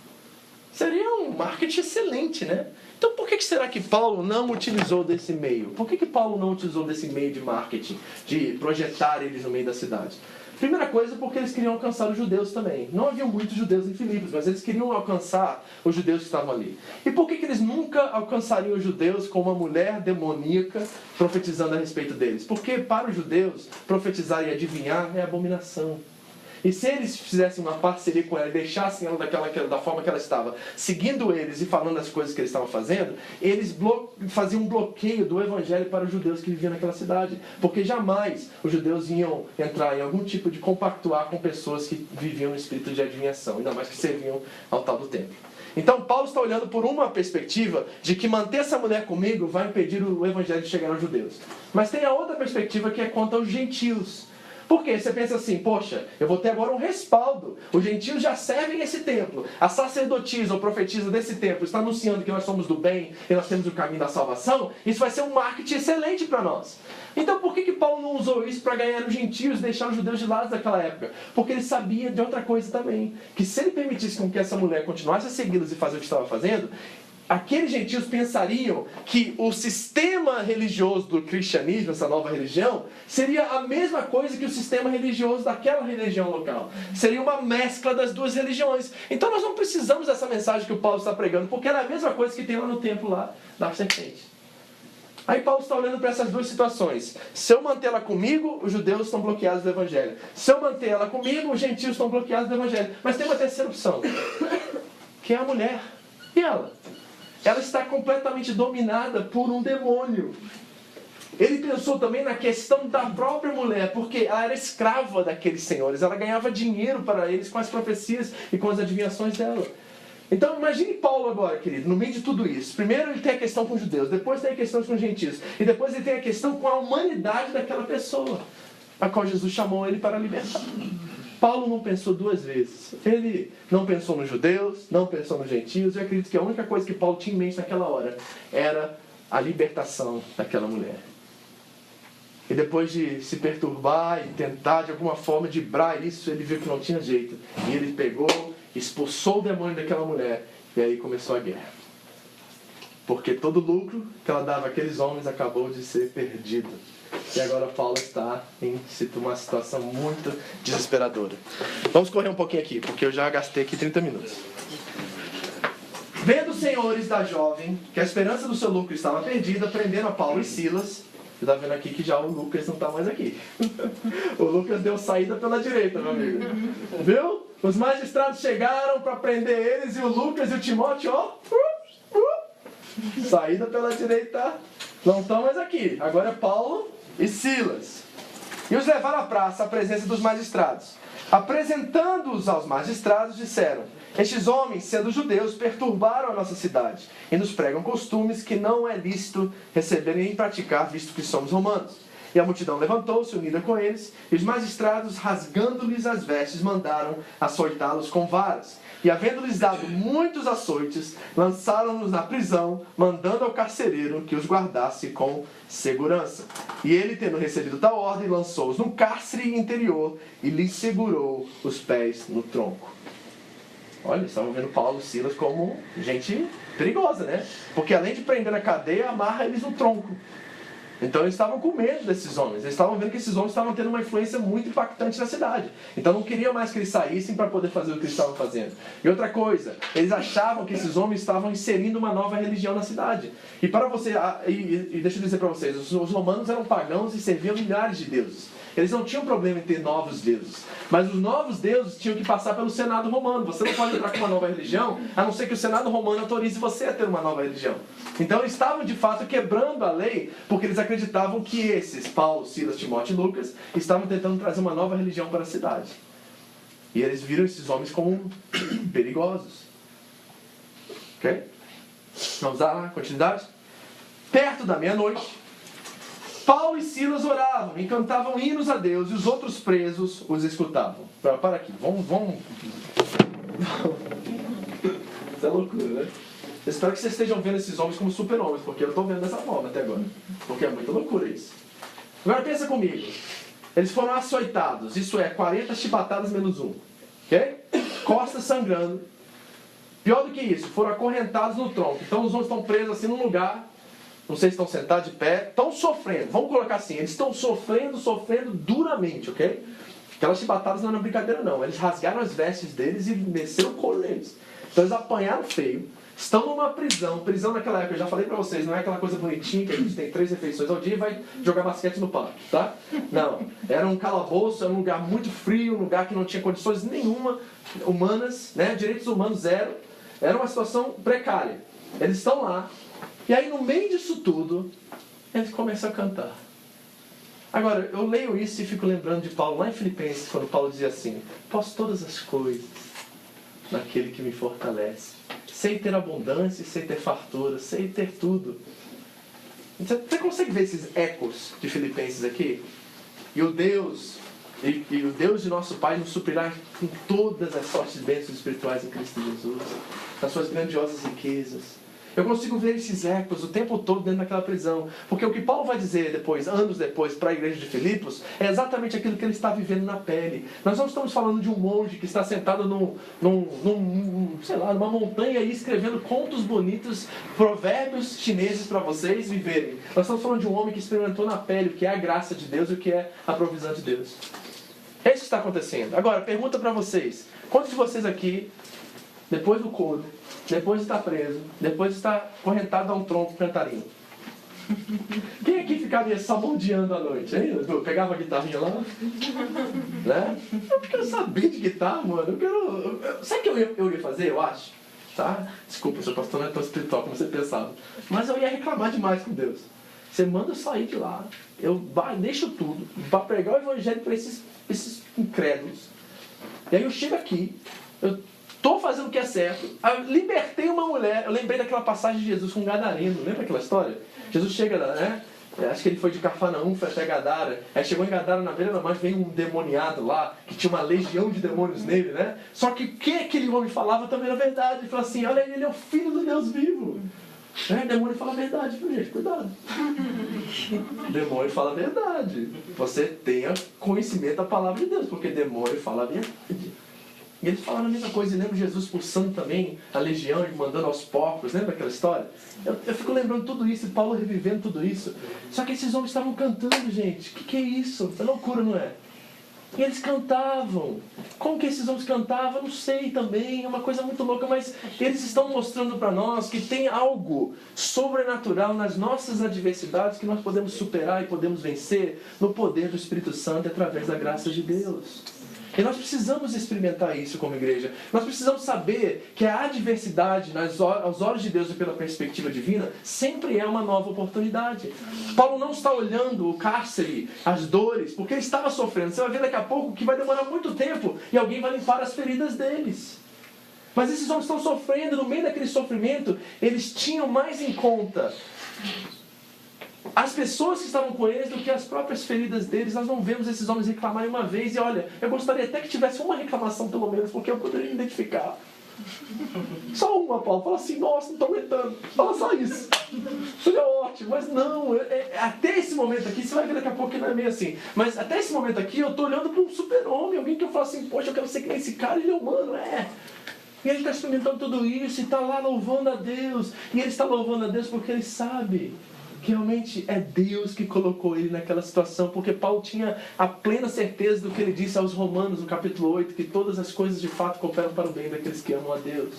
[SPEAKER 3] seria um marketing excelente, né? Então por que será que Paulo não utilizou desse meio? Por que Paulo não utilizou desse meio de marketing, de projetar eles no meio da cidade? Primeira coisa, porque eles queriam alcançar os judeus também. Não havia muitos judeus em Filipos, mas eles queriam alcançar os judeus que estavam ali. E por que eles nunca alcançariam os judeus com uma mulher demoníaca profetizando a respeito deles? Porque para os judeus, profetizar e adivinhar é abominação. E se eles fizessem uma parceria com ela e deixassem ela da forma que ela estava, seguindo eles e falando as coisas que eles estavam fazendo, eles faziam um bloqueio do evangelho para os judeus que viviam naquela cidade. Porque jamais os judeus iam entrar em algum tipo de compactuar com pessoas que viviam no espírito de adivinhação, ainda mais que serviam ao tal do templo. Então Paulo está olhando por uma perspectiva de que manter essa mulher comigo vai impedir o evangelho de chegar aos judeus. Mas tem a outra perspectiva que é quanto aos gentios. Por quê? Você pensa assim: poxa, eu vou ter agora um respaldo. Os gentios já servem esse templo. A sacerdotisa ou profetisa desse templo está anunciando que nós somos do bem e nós temos o caminho da salvação. Isso vai ser um marketing excelente para nós. Então por que Paulo não usou isso para ganhar os gentios e deixar os judeus de lado daquela época? Porque ele sabia de outra coisa também. Que se ele permitisse com que essa mulher continuasse a segui-los e fazer o que estava fazendo, aqueles gentios pensariam que o sistema religioso do cristianismo, essa nova religião, seria a mesma coisa que o sistema religioso daquela religião local. Seria uma mescla das duas religiões. Então nós não precisamos dessa mensagem que o Paulo está pregando, porque ela é a mesma coisa que tem lá no templo lá da serpente. Aí Paulo está olhando para essas duas situações. Se eu manter ela comigo, os judeus estão bloqueados do evangelho. Se eu manter ela comigo, os gentios estão bloqueados do evangelho. Mas tem uma terceira opção, que é a mulher. E ela? Ela está completamente dominada por um demônio. Ele pensou também na questão da própria mulher, porque ela era escrava daqueles senhores. Ela ganhava dinheiro para eles com as profecias e com as adivinhações dela. Então imagine Paulo agora, querido, no meio de tudo isso. Primeiro ele tem a questão com os judeus, depois tem a questão com os gentios. E depois ele tem a questão com a humanidade daquela pessoa, a qual Jesus chamou ele para libertar. Paulo não pensou duas vezes. Ele não pensou nos judeus, não pensou nos gentios. Eu acredito que a única coisa que Paulo tinha em mente naquela hora era a libertação daquela mulher. E depois de se perturbar e tentar de alguma forma driblar isso, ele viu que não tinha jeito. E ele pegou, expulsou o demônio daquela mulher. E aí começou a guerra. Porque todo o lucro que ela dava àqueles homens acabou de ser perdido. E agora Paulo está em uma situação muito desesperadora. Vamos correr um pouquinho aqui, porque eu já gastei aqui 30 minutos. Vendo os senhores da jovem que a esperança do seu lucro estava perdida, prenderam a Paulo e Silas. Você está vendo aqui que já o Lucas não está mais aqui. O Lucas deu saída pela direita, meu amigo. Viu? Os magistrados chegaram para prender eles e o Lucas e o Timóteo, ó, saída pela direita. Não estão mais aqui. Agora é Paulo e Silas. E os levaram à praça, à presença dos magistrados. Apresentando-os aos magistrados, disseram: estes homens, sendo judeus, perturbaram a nossa cidade e nos pregam costumes que não é lícito receberem nem praticar, visto que somos romanos. E a multidão levantou-se, unida com eles, e os magistrados, rasgando-lhes as vestes, mandaram açoitá-los com varas. E, havendo-lhes dado muitos açoites, lançaram-nos na prisão, mandando ao carcereiro que os guardasse com segurança. E ele, tendo recebido tal ordem, lançou-os no cárcere interior e lhes segurou os pés no tronco. Olha, estavam vendo Paulo e Silas como gente perigosa, né? Porque além de prender na cadeia, amarra eles no tronco. Então eles estavam com medo desses homens. Eles estavam vendo que esses homens estavam tendo uma influência muito impactante na cidade. Então não queriam mais que eles saíssem para poder fazer o que eles estavam fazendo. E outra coisa, eles achavam que esses homens estavam inserindo uma nova religião na cidade. E para você, e deixa eu dizer para vocês, os romanos eram pagãos e serviam milhares de deuses. Eles não tinham problema em ter novos deuses. Mas os novos deuses tinham que passar pelo Senado romano. Você não pode entrar com uma nova religião, a não ser que o Senado romano autorize você a ter uma nova religião. Então eles estavam de fato quebrando a lei, porque eles acreditavam que esses, Paulo, Silas, Timóteo e Lucas, estavam tentando trazer uma nova religião para a cidade. E eles viram esses homens como perigosos. Ok? Vamos lá, continuidade? Perto da meia-noite, Paulo e Silas oravam e cantavam hinos a Deus, e os outros presos os escutavam. Para aqui, vamos. Isso é loucura, né? Eu espero que vocês estejam vendo esses homens como super-homens, porque eu estou vendo dessa forma até agora. Porque é muita loucura isso. Agora pensa comigo. Eles foram açoitados, isso é, 40 chibatadas menos 1. Ok? Costas sangrando. Pior do que isso, foram acorrentados no tronco. Então os homens estão presos assim num lugar, não sei se estão sentados de pé, estão sofrendo. Vamos colocar assim, eles estão sofrendo duramente, ok? Aquelas chibatadas não eram brincadeira não. Eles rasgaram as vestes deles e desceram o couro neles. Então eles apanharam feio. Estão numa prisão. Prisão naquela época, eu já falei pra vocês, não é aquela coisa bonitinha que a gente tem 3 refeições ao dia e vai jogar basquete no parque, tá? Não. Era um calabouço, era um lugar muito frio, um lugar que não tinha condições nenhuma humanas, né? Direitos humanos zero. Era uma situação precária. Eles estão lá. E aí, no meio disso tudo, eles começam a cantar. Agora, eu leio isso e fico lembrando de Paulo lá em Filipenses, quando Paulo dizia assim: posso todas as coisas naquele que me fortalece. Sei ter abundância, sei ter fartura, sei ter tudo. Você consegue ver esses ecos de Filipenses aqui? E o Deus de nosso Pai nos suprirá com todas as sortes de bênçãos espirituais em Cristo Jesus, nas suas grandiosas riquezas. Eu consigo ver esses ecos o tempo todo dentro daquela prisão. Porque o que Paulo vai dizer depois, anos depois, para a igreja de Filipos, é exatamente aquilo que ele está vivendo na pele. Nós não estamos falando de um monge que está sentado numa montanha e escrevendo contos bonitos, provérbios chineses para vocês viverem. Nós estamos falando de um homem que experimentou na pele o que é a graça de Deus e o que é a provisão de Deus. É isso que está acontecendo. Agora, pergunta para vocês. Quantos de vocês aqui, depois do culto, depois de estar preso, depois de estar correntado a um tronco cantarindo? Quem aqui ficaria salmodiando à noite, hein? Eu pegava a guitarrinha lá, né? Eu quero saber de guitarra, mano. Sabe o que eu ia fazer, eu acho? Tá? Desculpa, seu pastor não é tão espiritual como você pensava. Mas eu ia reclamar demais com Deus. Você manda eu sair de lá, eu deixo tudo, para pregar o evangelho para esses incrédulos. E aí eu chego aqui, eu estou fazendo o que é certo, eu libertei uma mulher. Eu lembrei daquela passagem de Jesus com um gadareno, lembra aquela história? Jesus chega lá, né? Acho que ele foi de Cafarnaum, foi até Gadara. Aí chegou em Gadara, na beira da mar, veio um demoniado lá, que tinha uma legião de demônios nele, né? Só que o que aquele homem falava também era verdade. Ele falou assim: olha, ele é o filho do Deus vivo. Demônio fala a verdade, viu, gente? Cuidado. Demônio fala a verdade. Você tenha conhecimento da palavra de Deus, porque demônio fala a verdade. E eles falaram a mesma coisa. E lembra Jesus expulsando também a legião e mandando aos porcos. Lembra aquela história? Eu fico lembrando tudo isso, e Paulo revivendo tudo isso. Só que esses homens estavam cantando, gente. O que é isso? É loucura, não é? E eles cantavam. Como que esses homens cantavam? Eu não sei também. É uma coisa muito louca, mas eles estão mostrando para nós que tem algo sobrenatural nas nossas adversidades que nós podemos superar e podemos vencer no poder do Espírito Santo através da graça de Deus. E nós precisamos experimentar isso como igreja. Nós precisamos saber que a adversidade, aos olhos de Deus e pela perspectiva divina, sempre é uma nova oportunidade. Paulo não está olhando o cárcere, as dores, porque ele estava sofrendo. Você vai ver daqui a pouco que vai demorar muito tempo e alguém vai limpar as feridas deles. Mas esses homens estão sofrendo, no meio daquele sofrimento, eles tinham mais em conta as pessoas que estavam com eles do que as próprias feridas deles. Nós não vemos esses homens reclamarem uma vez. E olha, eu gostaria até que tivesse uma reclamação pelo menos, porque eu poderia me identificar. Só uma, Paulo. Fala assim: nossa, não estou aguentando. Fala só isso. Seria ótimo. Mas não, até esse momento aqui, você vai ver daqui a pouco que não é meio assim, mas até esse momento aqui eu estou olhando para um super-homem, alguém que eu falo assim: poxa, eu quero ser que nem esse cara. Ele é humano, E ele está experimentando tudo isso e está lá louvando a Deus. E ele está louvando a Deus porque ele sabe que realmente é Deus que colocou ele naquela situação, porque Paulo tinha a plena certeza do que ele disse aos Romanos no capítulo 8, que todas as coisas de fato cooperam para o bem daqueles que amam a Deus.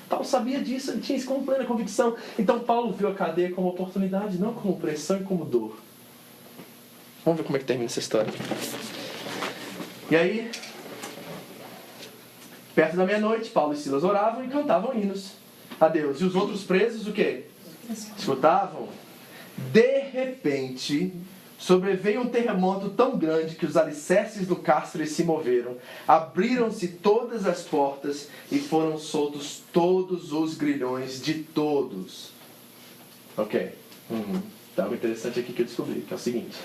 [SPEAKER 3] Paulo sabia disso, ele tinha isso com plena convicção. Então Paulo viu a cadeia como oportunidade, não como pressão e como dor. Vamos ver como é que termina essa história. E aí, perto da meia-noite, Paulo e Silas oravam e cantavam hinos a Deus. E os outros presos, o quê? Escutavam. De repente, sobreveio um terremoto tão grande que os alicerces do cárcere se moveram. Abriram-se todas as portas e foram soltos todos os grilhões de todos. Ok. Tá algo interessante aqui que eu descobri, que é o seguinte.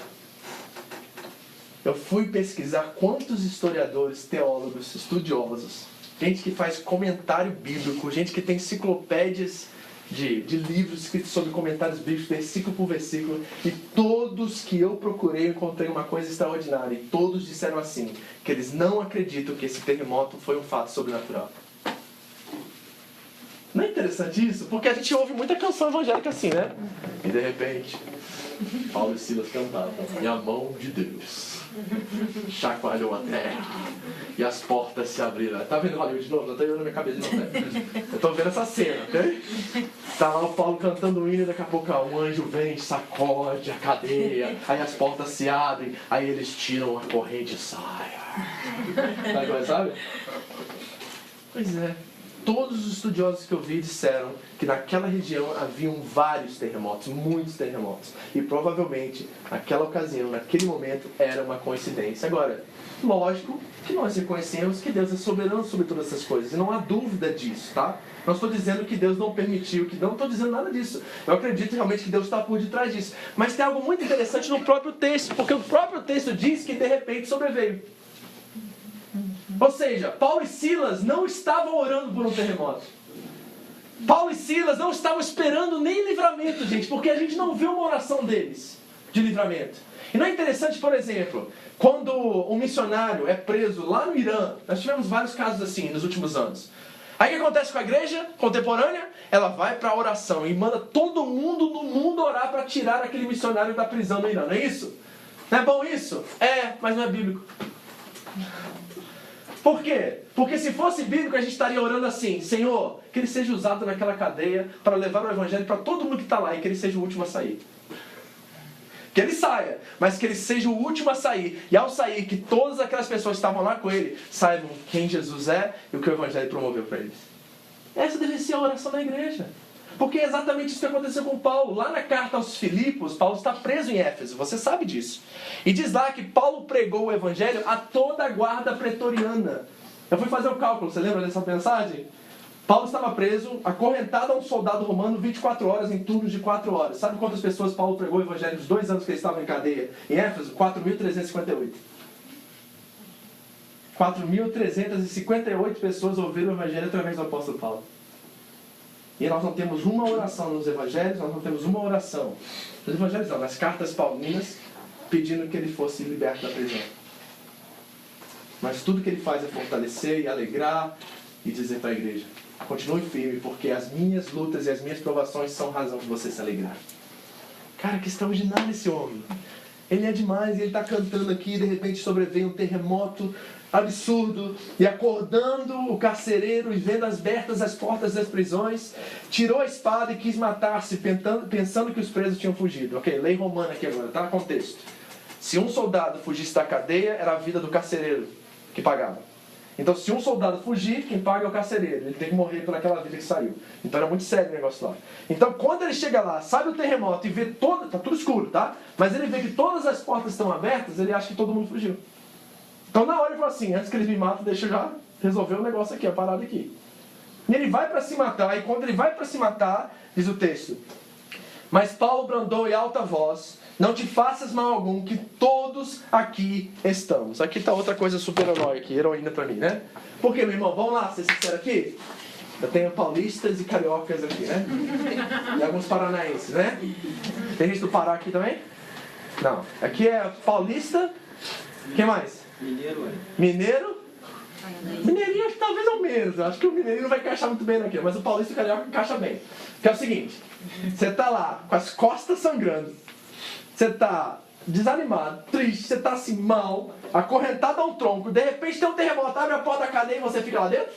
[SPEAKER 3] Eu fui pesquisar quantos historiadores, teólogos, estudiosos, gente que faz comentário bíblico, gente que tem enciclopédias de livros escritos sobre comentários bíblicos, versículo por versículo, e todos que eu procurei, eu encontrei uma coisa extraordinária, e todos disseram assim, que eles não acreditam que esse terremoto foi um fato sobrenatural. Não é interessante isso? Porque a gente ouve muita canção evangélica assim, né? E de repente, Paulo e Silas cantavam, e a mão de Deus chacoalhou a terra, e as portas se abriram. Tá vendo Hollywood de novo? Não tô vendo na minha cabeça de novo, né? Eu tô vendo essa cena, ok? Tá lá o Paulo cantando um hino, e daqui a pouco um anjo vem, sacode a cadeia, aí as portas se abrem, aí eles tiram a corrente e saem. Sabe? Pois é. Todos os estudiosos que eu vi disseram que naquela região haviam vários terremotos, muitos terremotos. E provavelmente, naquela ocasião, naquele momento, era uma coincidência. Agora, lógico que nós reconhecemos que Deus é soberano sobre todas essas coisas. E não há dúvida disso, tá? Não estou dizendo que Deus não permitiu, que não estou dizendo nada disso. Eu acredito realmente que Deus está por detrás disso. Mas tem algo muito interessante no próprio texto, porque o próprio texto diz que de repente sobreveio. Ou seja, Paulo e Silas não estavam orando por um terremoto. Paulo e Silas não estavam esperando nem livramento, gente, porque a gente não vê uma oração deles de livramento. E não é interessante, por exemplo, quando um missionário é preso lá no Irã, nós tivemos vários casos assim nos últimos anos. Aí o que acontece com a igreja contemporânea? Ela vai para a oração e manda todo mundo no mundo orar para tirar aquele missionário da prisão no Irã, não é isso? Não é bom isso? É, mas não é bíblico. Por quê? Porque se fosse bíblico a gente estaria orando assim, Senhor, que ele seja usado naquela cadeia para levar o evangelho para todo mundo que está lá e que ele seja o último a sair. Que ele saia, mas que ele seja o último a sair. E ao sair, que todas aquelas pessoas que estavam lá com ele saibam quem Jesus é e o que o evangelho promoveu para eles. Essa deve ser a oração da igreja. Porque é exatamente isso que aconteceu com Paulo. Lá na carta aos Filipos, Paulo está preso em Éfeso, você sabe disso. E diz lá que Paulo pregou o evangelho a toda a guarda pretoriana. Eu fui fazer o cálculo, você lembra dessa mensagem? Paulo estava preso, acorrentado a um soldado romano 24 horas em turnos de 4 horas. Sabe quantas pessoas Paulo pregou o evangelho nos 2 anos que ele estava em cadeia? Em Éfeso, 4.358. 4.358 pessoas ouviram o evangelho através do apóstolo Paulo. E nós não temos uma oração nos evangelhos, nós não temos uma oração. Nos evangelhos não, nas cartas paulinas, pedindo que ele fosse liberto da prisão. Mas tudo que ele faz é fortalecer e alegrar e dizer para a igreja, continue firme, porque as minhas lutas e as minhas provações são razão de você se alegrar. Cara, que extraordinário esse homem. Ele é demais, e ele está cantando aqui, e de repente sobreveio um terremoto absurdo, e acordando o carcereiro e vendo abertas as portas das prisões, tirou a espada e quis matar-se, pensando que os presos tinham fugido. Ok, lei romana aqui agora, tá? Contexto. Se um soldado fugisse da cadeia, era a vida do carcereiro que pagava. Então, se um soldado fugir, quem paga é o carcereiro. Ele tem que morrer por aquela vida que saiu. Então, era muito sério o negócio lá. Então, quando ele chega lá, sabe o terremoto e vê todo... Tá tudo escuro, tá? Mas ele vê que todas as portas estão abertas, ele acha que todo mundo fugiu. Então, na hora ele falou assim, antes que eles me matem, deixa eu já resolver o negócio aqui, a parada aqui. E ele vai para se matar, e quando ele vai para se matar, diz o texto, mas Paulo bradou em alta voz, não te faças mal algum, que todos aqui estamos. Aqui está outra coisa super-herói aqui, heroína para mim, né? Porque, meu irmão, vamos lá, ser sincero aqui? Eu tenho paulistas e cariocas aqui, né? E alguns paranaenses, né? Tem gente do Pará aqui também? Não. Aqui é paulista, quem mais?
[SPEAKER 4] Mineiro,
[SPEAKER 3] Mineiro? Mineirinho acho que talvez é o menos. Acho que o mineirinho não vai encaixar muito bem aqui, mas o paulista e o carioca encaixa bem. Que é o seguinte, você tá lá com as costas sangrando, você tá desanimado, triste, você tá assim mal, acorrentado a um tronco, de repente tem um terremoto, abre a porta da cadeia e você fica lá dentro?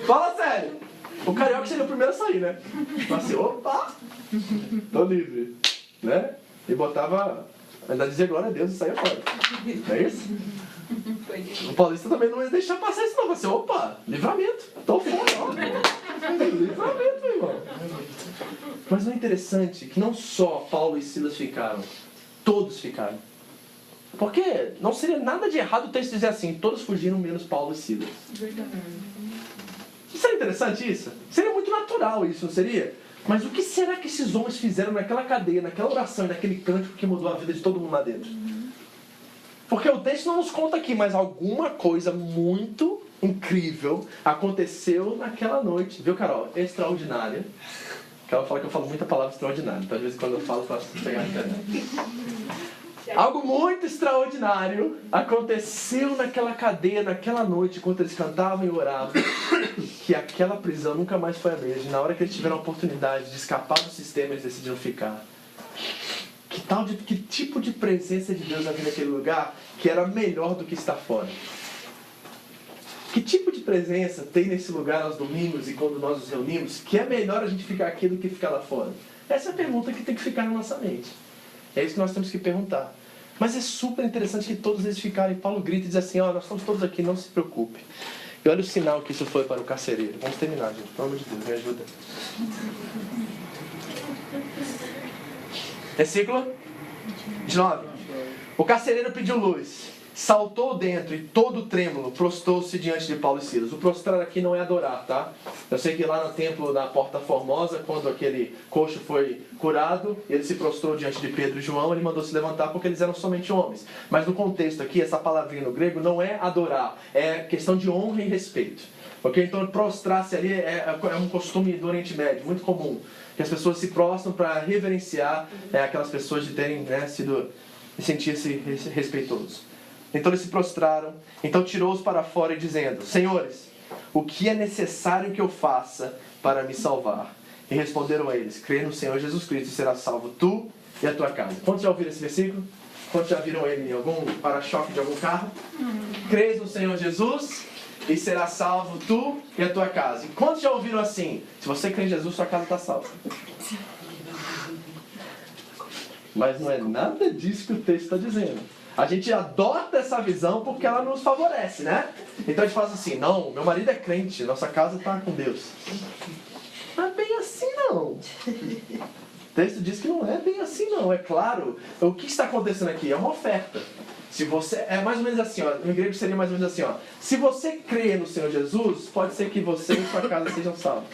[SPEAKER 3] Fala sério. O carioca seria o primeiro a sair, né? Fala assim, opa, tô livre, né? e botava, ainda dizia glória a Deus e saía fora. Não é isso? O paulista também não ia deixar passar isso não. Vai ser, opa, livramento. Tô fora, ó. Livramento, meu irmão. Mas não é interessante que não só Paulo e Silas ficaram, todos ficaram. Porque não seria nada de errado o texto dizer assim, todos fugiram menos Paulo e Silas. Não seria interessante isso? Seria muito natural isso, não seria? Mas o que será que esses homens fizeram naquela cadeia, naquela oração e naquele cântico que mudou a vida de todo mundo lá dentro? Porque o texto não nos conta aqui, mas alguma coisa muito incrível aconteceu naquela noite. Viu, Carol? Extraordinária. Carol fala que eu falo muita palavra extraordinária. Então, às vezes, quando eu falo, eu faço pegar na internet. Algo muito extraordinário aconteceu naquela cadeia, naquela noite, enquanto eles cantavam e oravam, que aquela prisão nunca mais foi a mesma. E na hora que eles tiveram a oportunidade de escapar do sistema, eles decidiram ficar. Que tipo de presença de Deus havia naquele lugar que era melhor do que estar fora? Que tipo de presença tem nesse lugar aos domingos e quando nós nos reunimos que é melhor a gente ficar aqui do que ficar lá fora? Essa é a pergunta que tem que ficar na nossa mente. É isso que nós temos que perguntar. Mas é super interessante que todos eles ficarem. Paulo grita e diz assim, nós estamos todos aqui, não se preocupe. E olha o sinal que isso foi para o carcereiro. Vamos terminar, gente. Pelo amor de Deus, me ajuda. Versículo 19. O carcereiro pediu luz, saltou dentro e todo trêmulo prostrou-se diante de Paulo e Silas. O prostrar aqui não é adorar, tá? Eu sei que lá no templo da Porta Formosa, quando aquele coxo foi curado, ele se prostrou diante de Pedro e João, ele mandou se levantar porque eles eram somente homens. Mas no contexto aqui, essa palavrinha no grego não é adorar, é questão de honra e respeito. Ok? Então prostrar-se ali é um costume do Oriente Médio, muito comum. Que as pessoas se prostram para reverenciar aquelas pessoas de terem sentir-se respeitosos. Então eles se prostraram, então tirou-os para fora e dizendo, Senhores, o que é necessário que eu faça para me salvar? E responderam a eles, crê no Senhor Jesus Cristo e serás salvo tu e a tua casa. Quantos já ouviram esse versículo? Quantos já viram ele em algum para-choque de algum carro? Crês no Senhor Jesus e será salvo tu e a tua casa. E quantos já ouviram assim? Se você crê em Jesus, sua casa está salva. Mas não é nada disso que o texto está dizendo. A gente adota essa visão porque ela nos favorece, né? Então a gente fala assim, não, meu marido é crente, nossa casa está com Deus. Não é bem assim não. O texto diz que não é bem assim não, é claro. O que está acontecendo aqui? É uma oferta. Se você, é mais ou menos assim, no grego seria mais ou menos assim, se você crê no Senhor Jesus, pode ser que você e sua casa sejam salvos.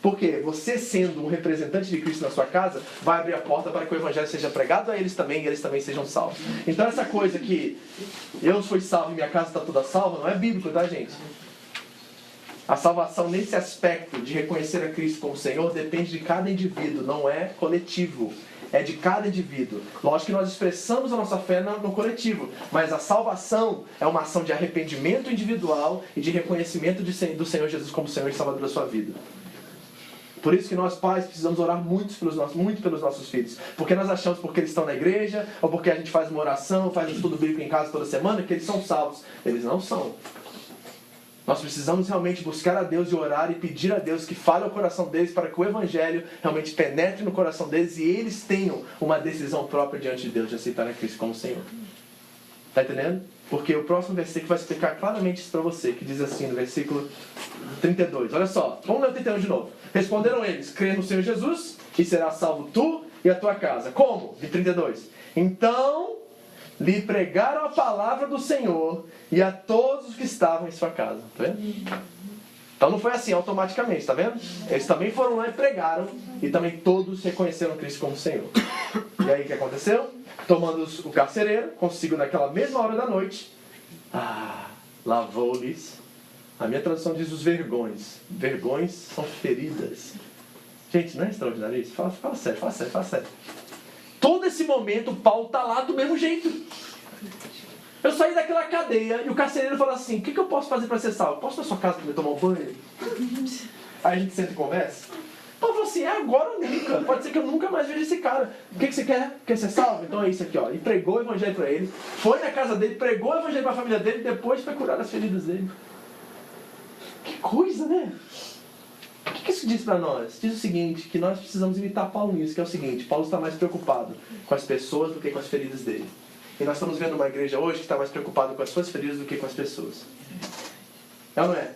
[SPEAKER 3] Porque você sendo um representante de Cristo na sua casa, vai abrir a porta para que o Evangelho seja pregado a eles também e eles também sejam salvos. Então essa coisa que eu fui salvo e minha casa está toda salva, não é bíblico, tá, gente? A salvação nesse aspecto de reconhecer a Cristo como Senhor depende de cada indivíduo, não é coletivo. É de cada indivíduo. Lógico que nós expressamos a nossa fé no coletivo, mas a salvação é uma ação de arrependimento individual e de reconhecimento do Senhor Jesus como Senhor e Salvador da sua vida. Por isso que nós pais precisamos orar muito pelos nossos filhos. Porque nós achamos porque eles estão na igreja, ou porque a gente faz uma oração, faz um estudo bíblico em casa toda semana, que eles são salvos. Eles não são. Nós precisamos realmente buscar a Deus e orar e pedir a Deus que fale ao coração deles para que o Evangelho realmente penetre no coração deles e eles tenham uma decisão própria diante de Deus de aceitar a Cristo como Senhor. Está entendendo? Porque o próximo versículo vai explicar claramente isso para você, que diz assim no versículo 32. Olha só, vamos ler o 31 de novo. Responderam eles, crê no Senhor Jesus e serás salvo tu e a tua casa. Como? De 32. Então lhe pregaram a palavra do Senhor e a todos os que estavam em sua casa. Tá vendo? Então não foi assim automaticamente, tá vendo? Eles também foram lá e pregaram e também todos reconheceram Cristo como Senhor. E aí o que aconteceu? Tomando o carcereiro consigo naquela mesma hora da noite, lavou-lhes. A minha tradução diz os vergões. Vergões são feridas. Gente, não é extraordinário isso? Fala sério. Todo esse momento, Paulo está lá do mesmo jeito. Eu saí daquela cadeia e o carcereiro fala assim, o que eu posso fazer para ser salvo? Posso ir na sua casa para tomar um banho? Aí a gente senta e conversa. Paulo falou assim, é agora ou nunca. Pode ser que eu nunca mais veja esse cara. O que você quer? Quer ser salvo? Então é isso aqui, ó. E pregou o evangelho para ele, foi na casa dele, pregou o evangelho para a família dele e depois foi curar as feridas dele. Que coisa, né? O que isso diz para nós? Diz o seguinte, que nós precisamos imitar Paulo nisso, que é o seguinte: Paulo está mais preocupado com as pessoas do que com as feridas dele. E nós estamos vendo uma igreja hoje que está mais preocupada com as suas feridas do que com as pessoas. É ou não é?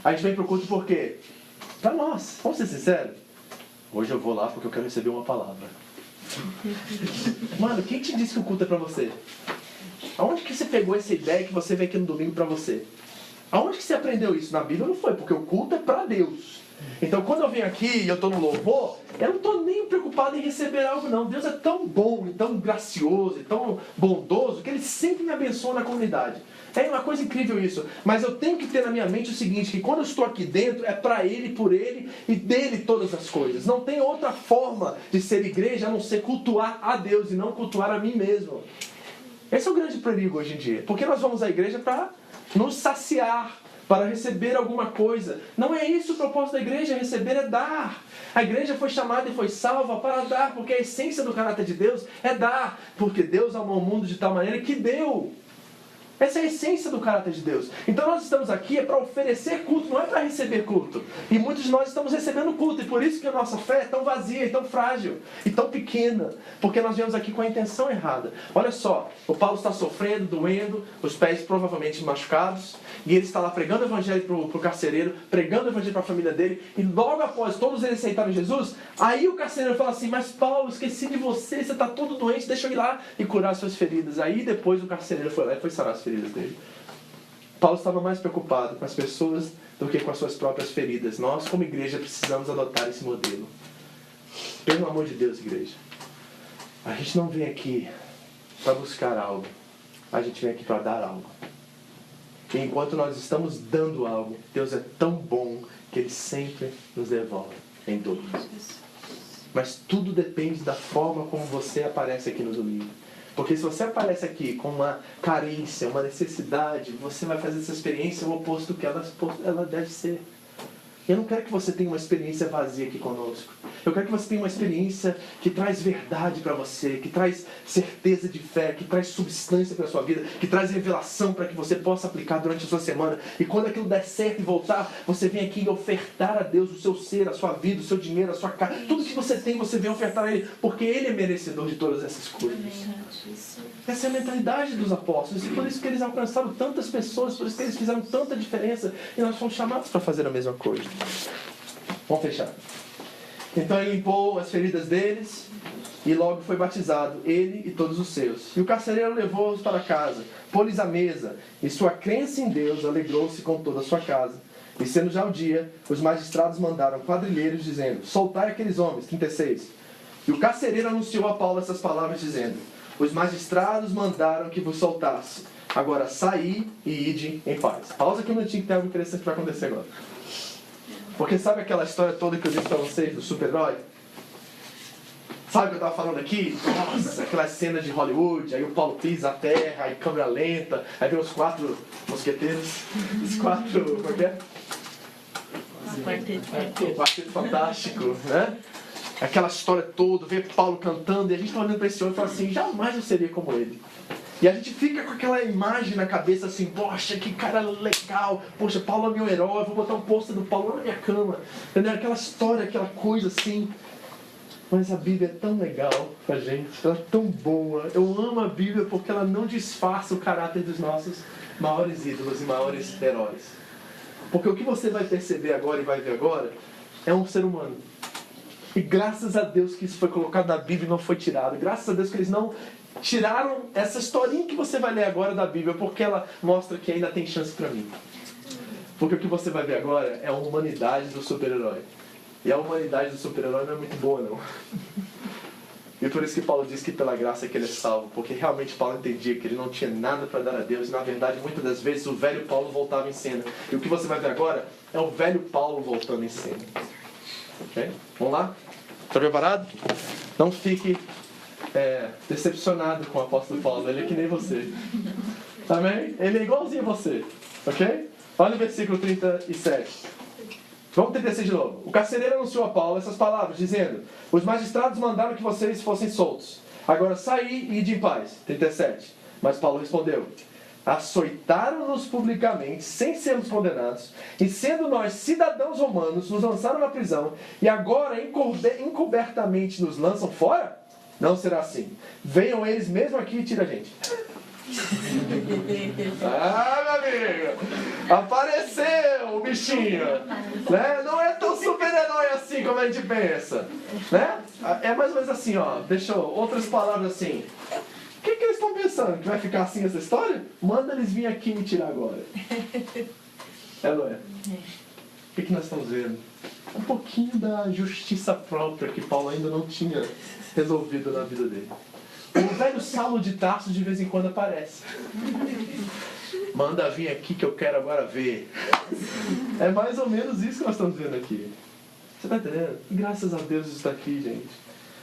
[SPEAKER 3] A gente vem para o culto por quê? Para nós, vamos ser sinceros. Hoje eu vou lá porque eu quero receber uma palavra. Mano, quem te disse que o culto é para você? Aonde que você pegou essa ideia que você vem aqui no domingo para você? Aonde que você aprendeu isso? Na Bíblia não foi, porque o culto é para Deus. Então quando eu venho aqui e eu estou no louvor, eu não estou nem preocupado em receber algo não. Deus é tão bom, e tão gracioso, e tão bondoso, que Ele sempre me abençoa na comunidade. É uma coisa incrível isso. Mas eu tenho que ter na minha mente o seguinte, que quando eu estou aqui dentro, é para Ele, por Ele e dele todas as coisas. Não tem outra forma de ser igreja a não ser cultuar a Deus e não cultuar a mim mesmo. Esse é o grande perigo hoje em dia. Porque nós vamos à igreja para nos saciar, para receber alguma coisa. Não é isso o propósito da igreja, receber é dar. A igreja foi chamada e foi salva para dar, porque a essência do caráter de Deus é dar. Porque Deus amou o mundo de tal maneira que deu. Essa é a essência do caráter de Deus. Então nós estamos aqui para oferecer culto, não é para receber culto. E muitos de nós estamos recebendo culto, e por isso que a nossa fé é tão vazia, e tão frágil, e tão pequena. Porque nós viemos aqui com a intenção errada. Olha só, o Paulo está sofrendo, doendo, os pés provavelmente machucados, e ele está lá pregando o evangelho para o carcereiro, pregando o evangelho para a família dele, e logo após todos eles aceitarem Jesus, aí o carcereiro fala assim: mas Paulo, esqueci de você está todo doente, deixa eu ir lá e curar as suas feridas. Aí depois o carcereiro foi lá e foi sarar as feridas dele. Paulo estava mais preocupado com as pessoas do que com as suas próprias feridas. Nós, como igreja, precisamos adotar esse modelo. Pelo amor de Deus, igreja, a gente não vem aqui para buscar algo, a gente vem aqui para dar algo. E enquanto nós estamos dando algo, Deus é tão bom que Ele sempre nos devolve em dobro. Mas tudo depende da forma como você aparece aqui no domingo. Porque se você aparece aqui com uma carência, uma necessidade, você vai fazer essa experiência o oposto do que ela deve ser. Eu não quero que você tenha uma experiência vazia aqui conosco. Eu quero que você tenha uma experiência que traz verdade para você, que traz certeza de fé, que traz substância para a sua vida, que traz revelação para que você possa aplicar durante a sua semana. E quando aquilo der certo e voltar, você vem aqui ofertar a Deus o seu ser, a sua vida, o seu dinheiro, a sua casa. Tudo que você tem, você vem ofertar a Ele, porque Ele é merecedor de todas essas coisas. Essa é a mentalidade dos apóstolos. E por isso que eles alcançaram tantas pessoas, por isso que eles fizeram tanta diferença. E nós fomos chamados para fazer a mesma coisa. Vamos fechar. Então ele limpou as feridas deles e logo foi batizado, ele e todos os seus. E o carcereiro levou-os para casa, pôs-lhes a mesa, e sua crença em Deus alegrou-se com toda a sua casa. E sendo já o dia, os magistrados mandaram quadrilheiros dizendo: soltai aqueles homens. 36. E o carcereiro anunciou a Paulo essas palavras dizendo: os magistrados mandaram que vos soltasse. Agora saí e ide em paz. Pausa aqui um minutinho que tem algo interessante para acontecer agora. Porque sabe aquela história toda que eu disse para vocês do super-herói? Sabe o que eu estava falando aqui? Nossa, aquelas cenas de Hollywood, aí o Paulo pisa a terra, aí câmera lenta, aí vem os 4 mosqueteiros, os 4, como é que é? Quarteto Fantástico, né? Aquela história toda, ver Paulo cantando, e a gente está olhando para esse homem e fala assim: jamais eu seria como ele. E a gente fica com aquela imagem na cabeça assim: poxa, que cara legal, poxa, Paulo é meu herói, eu vou botar um pôster do Paulo lá na minha cama. Entendeu? Aquela história, aquela coisa assim. Mas a Bíblia é tão legal pra gente, ela é tão boa. Eu amo a Bíblia porque ela não disfarça o caráter dos nossos maiores ídolos e maiores heróis. Porque o que você vai perceber agora e vai ver agora é um ser humano. E graças a Deus que isso foi colocado na Bíblia e não foi tirado. Graças a Deus que eles não tiraram essa historinha que você vai ler agora da Bíblia, porque ela mostra que ainda tem chance para mim. Porque o que você vai ver agora é a humanidade do super-herói. E a humanidade do super-herói não é muito boa, não. E por isso que Paulo diz que pela graça que ele é salvo. Porque realmente Paulo entendia que ele não tinha nada para dar a Deus. E na verdade, muitas das vezes, o velho Paulo voltava em cena. E o que você vai ver agora é o velho Paulo voltando em cena. Ok? Vamos lá? Está preparado? Não fique decepcionado com o apóstolo Paulo. Ele é que nem você. Amém? Ele é igualzinho a você. Ok? Olha o versículo 37. Vamos 36 de novo. O carcereiro anunciou a Paulo essas palavras, dizendo: os magistrados mandaram que vocês fossem soltos. Agora saí e ide em paz. 37. Mas Paulo respondeu: açoitaram-nos publicamente, sem sermos condenados, e sendo nós cidadãos romanos, nos lançaram na prisão, e agora encobertamente nos lançam fora? Não será assim. Venham eles mesmo aqui e tirem a gente. Ah, meu amigo! Apareceu o bichinho! Né? Não é tão super-herói assim como a gente pensa. Né? É mais ou menos assim, ó. Deixa outras palavras assim. O que eles estão pensando? Que vai ficar assim essa história? Manda eles vir aqui me tirar agora. É, não é? O que nós estamos vendo? Um pouquinho da justiça própria que Paulo ainda não tinha resolvido na vida dele. O velho Saulo de Tarso de vez em quando aparece. Manda vir aqui que eu quero agora ver. É mais ou menos isso que nós estamos vendo aqui. Você está entendendo? E graças a Deus isso está aqui, gente.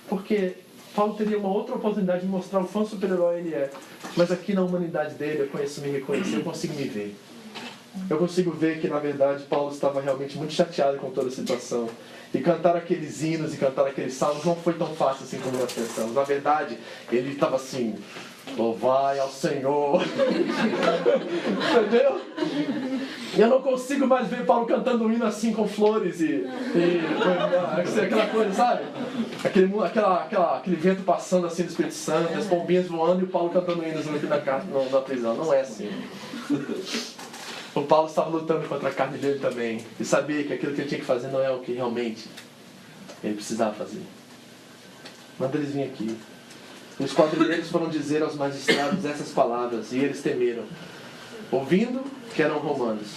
[SPEAKER 3] Porque Paulo teria uma outra oportunidade de mostrar o quão super-herói ele é. Mas aqui na humanidade dele, eu conheço me reconhecer, eu consigo me ver. Eu consigo ver que, na verdade, Paulo estava realmente muito chateado com toda a situação. E cantar aqueles hinos e cantar aqueles salmos não foi tão fácil assim como nós pensamos. Na verdade, ele estava assim: louvai ao Senhor. Entendeu? E eu não consigo mais ver Paulo cantando um hino assim com flores e aquela coisa, sabe? Aquele vento passando assim do Espírito Santo, as pombinhas voando e o Paulo cantando hinos aqui na prisão. Não é assim. O Paulo estava lutando contra a carne dele também. E sabia que aquilo que ele tinha que fazer não é o que realmente ele precisava fazer. Manda eles vir aqui. Os quadrilheiros foram dizer aos magistrados essas palavras, e eles temeram. Ouvindo que eram romanos.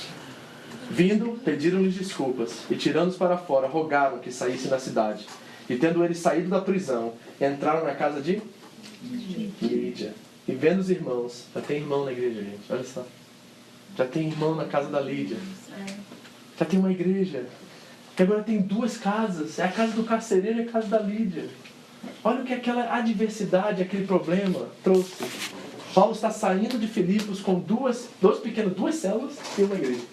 [SPEAKER 3] Vindo, pediram-lhes desculpas, e tirando-os para fora, rogaram que saíssem da cidade. E tendo eles saído da prisão, entraram na casa de Lídia. E vendo os irmãos, já tem irmão na igreja, gente, olha só. Já tem irmão na casa da Lídia. Já tem uma igreja. E agora tem duas casas. É a casa do carcereiro e a casa da Lídia. Olha o que aquela adversidade, aquele problema trouxe. Paulo está saindo de Filipos com duas células e uma igreja.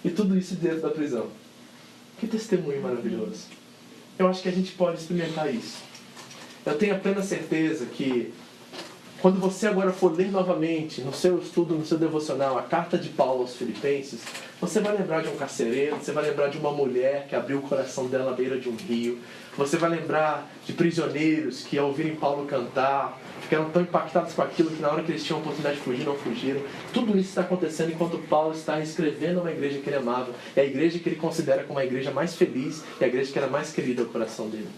[SPEAKER 3] E tudo isso dentro da prisão. Que testemunho maravilhoso. Eu acho que a gente pode experimentar isso. Eu tenho a plena certeza que quando você agora for ler novamente, no seu estudo, no seu devocional, a carta de Paulo aos Filipenses, você vai lembrar de um carcereiro, você vai lembrar de uma mulher que abriu o coração dela à beira de um rio, você vai lembrar de prisioneiros que, ao ouvirem Paulo cantar, ficaram tão impactados com aquilo que na hora que eles tinham a oportunidade de fugir, não fugiram. Tudo isso está acontecendo enquanto Paulo está escrevendo uma igreja que ele amava. É a igreja que ele considera como a igreja mais feliz e a igreja que era mais querida ao coração dele.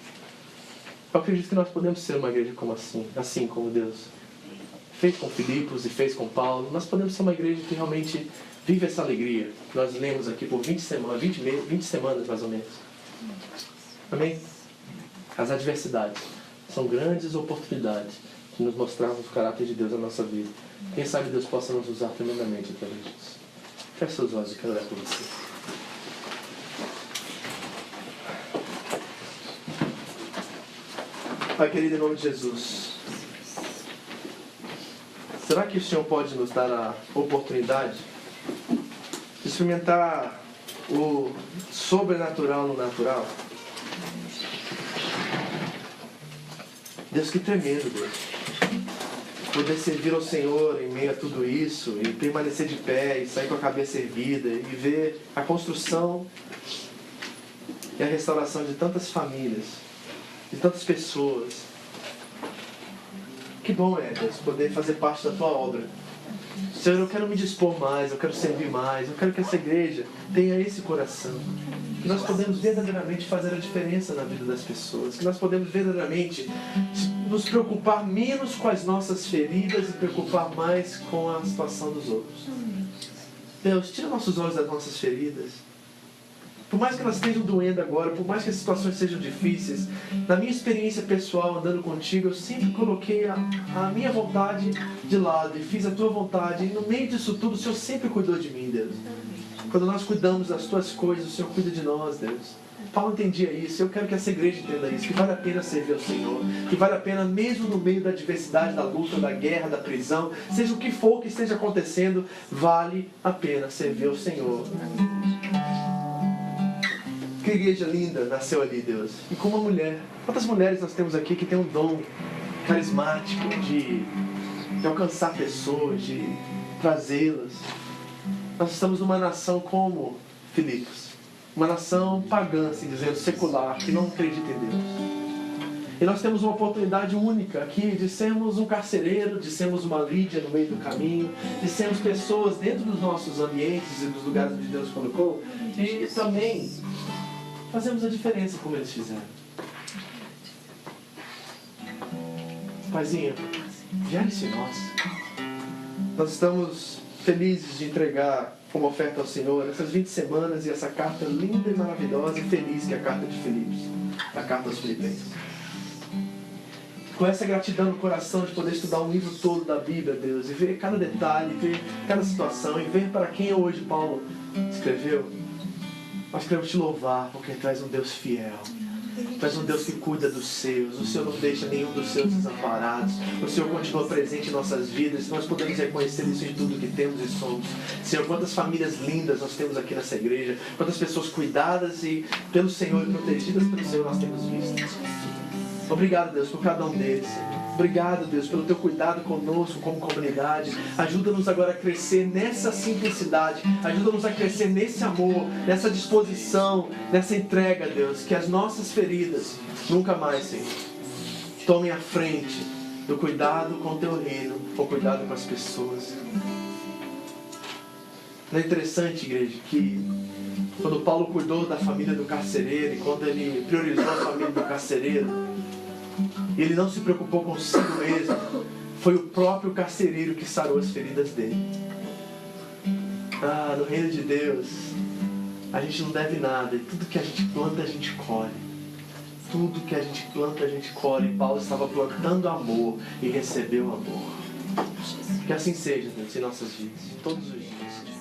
[SPEAKER 3] Eu acredito que nós podemos ser uma igreja como assim como Deus fez com Filipos e fez com Paulo. Nós podemos ser uma igreja que realmente vive essa alegria que nós lemos aqui por 20 semanas mais ou menos. Amém? As adversidades são grandes oportunidades de nos mostrarmos o caráter de Deus na nossa vida. Quem sabe Deus possa nos usar tremendamente através disso. Feche seus olhos, eu quero orar por você. Pai querido, em nome de Jesus, será que o Senhor pode nos dar a oportunidade de experimentar o sobrenatural no natural? Deus, que tremendo, Deus. Poder servir ao Senhor em meio a tudo isso, e permanecer de pé, e sair com a cabeça erguida, e ver a construção e a restauração de tantas famílias, de tantas pessoas. Que bom é, Deus, poder fazer parte da Tua obra. Senhor, eu quero me dispor mais, eu quero servir mais, eu quero que essa igreja tenha esse coração. Que nós podemos verdadeiramente fazer a diferença na vida das pessoas. Que nós podemos verdadeiramente nos preocupar menos com as nossas feridas e preocupar mais com a situação dos outros. Deus, tira nossos olhos das nossas feridas. Por mais que elas estejam doendo agora, por mais que as situações sejam difíceis, na minha experiência pessoal andando contigo, eu sempre coloquei a minha vontade de lado e fiz a tua vontade. E no meio disso tudo, o Senhor sempre cuidou de mim, Deus. Quando nós cuidamos das tuas coisas, o Senhor cuida de nós, Deus. Paulo entendia isso, eu quero que essa igreja entenda isso, que vale a pena servir ao Senhor, que vale a pena mesmo no meio da adversidade, da luta, da guerra, da prisão, seja o que for que esteja acontecendo, vale a pena servir ao Senhor. Que igreja linda nasceu ali, Deus. E com uma mulher. Quantas mulheres nós temos aqui que tem um dom carismático de de alcançar pessoas, de trazê-las. Nós estamos numa nação como Filipos, uma nação pagã, assim dizendo, secular, que não acredita em Deus. E nós temos uma oportunidade única aqui de sermos um carcereiro, de sermos uma Lídia no meio do caminho, de sermos pessoas dentro dos nossos ambientes e dos lugares onde Deus colocou, e também fazemos a diferença como eles fizeram. Paizinho, gere-se em nós. Nós estamos felizes de entregar como oferta ao Senhor essas 20 semanas e essa carta linda e maravilhosa e feliz que é a carta de Filipos, a carta aos Filipenses. Com essa gratidão no coração de poder estudar um livro todo da Bíblia, Deus, e ver cada detalhe, ver cada situação, e ver para quem hoje Paulo escreveu, nós queremos te louvar, porque tu és um Deus fiel. Tu és um Deus que cuida dos seus. O Senhor não deixa nenhum dos seus desamparados. O Senhor continua presente em nossas vidas. Nós podemos reconhecer isso em tudo que temos e somos. Senhor, quantas famílias lindas nós temos aqui nessa igreja. Quantas pessoas cuidadas e pelo Senhor e protegidas pelo Senhor nós temos visto. Obrigado, Deus, por cada um deles. Obrigado, Deus, pelo teu cuidado conosco como comunidade. Ajuda-nos agora a crescer nessa simplicidade. Ajuda-nos a crescer nesse amor, nessa disposição, nessa entrega, Deus. Que as nossas feridas nunca mais, Senhor, tomem a frente do cuidado com o teu reino, ou cuidado com as pessoas. Não é interessante, igreja, que quando Paulo cuidou da família do carcereiro e quando ele priorizou a família do carcereiro, e ele não se preocupou consigo mesmo, foi o próprio carcereiro que sarou as feridas dele. No reino de Deus, a gente não deve nada, e tudo que a gente planta, a gente colhe. Tudo que a gente planta, a gente colhe. E Paulo estava plantando amor e recebeu amor. Que assim seja, Deus, em nossas vidas, todos os dias.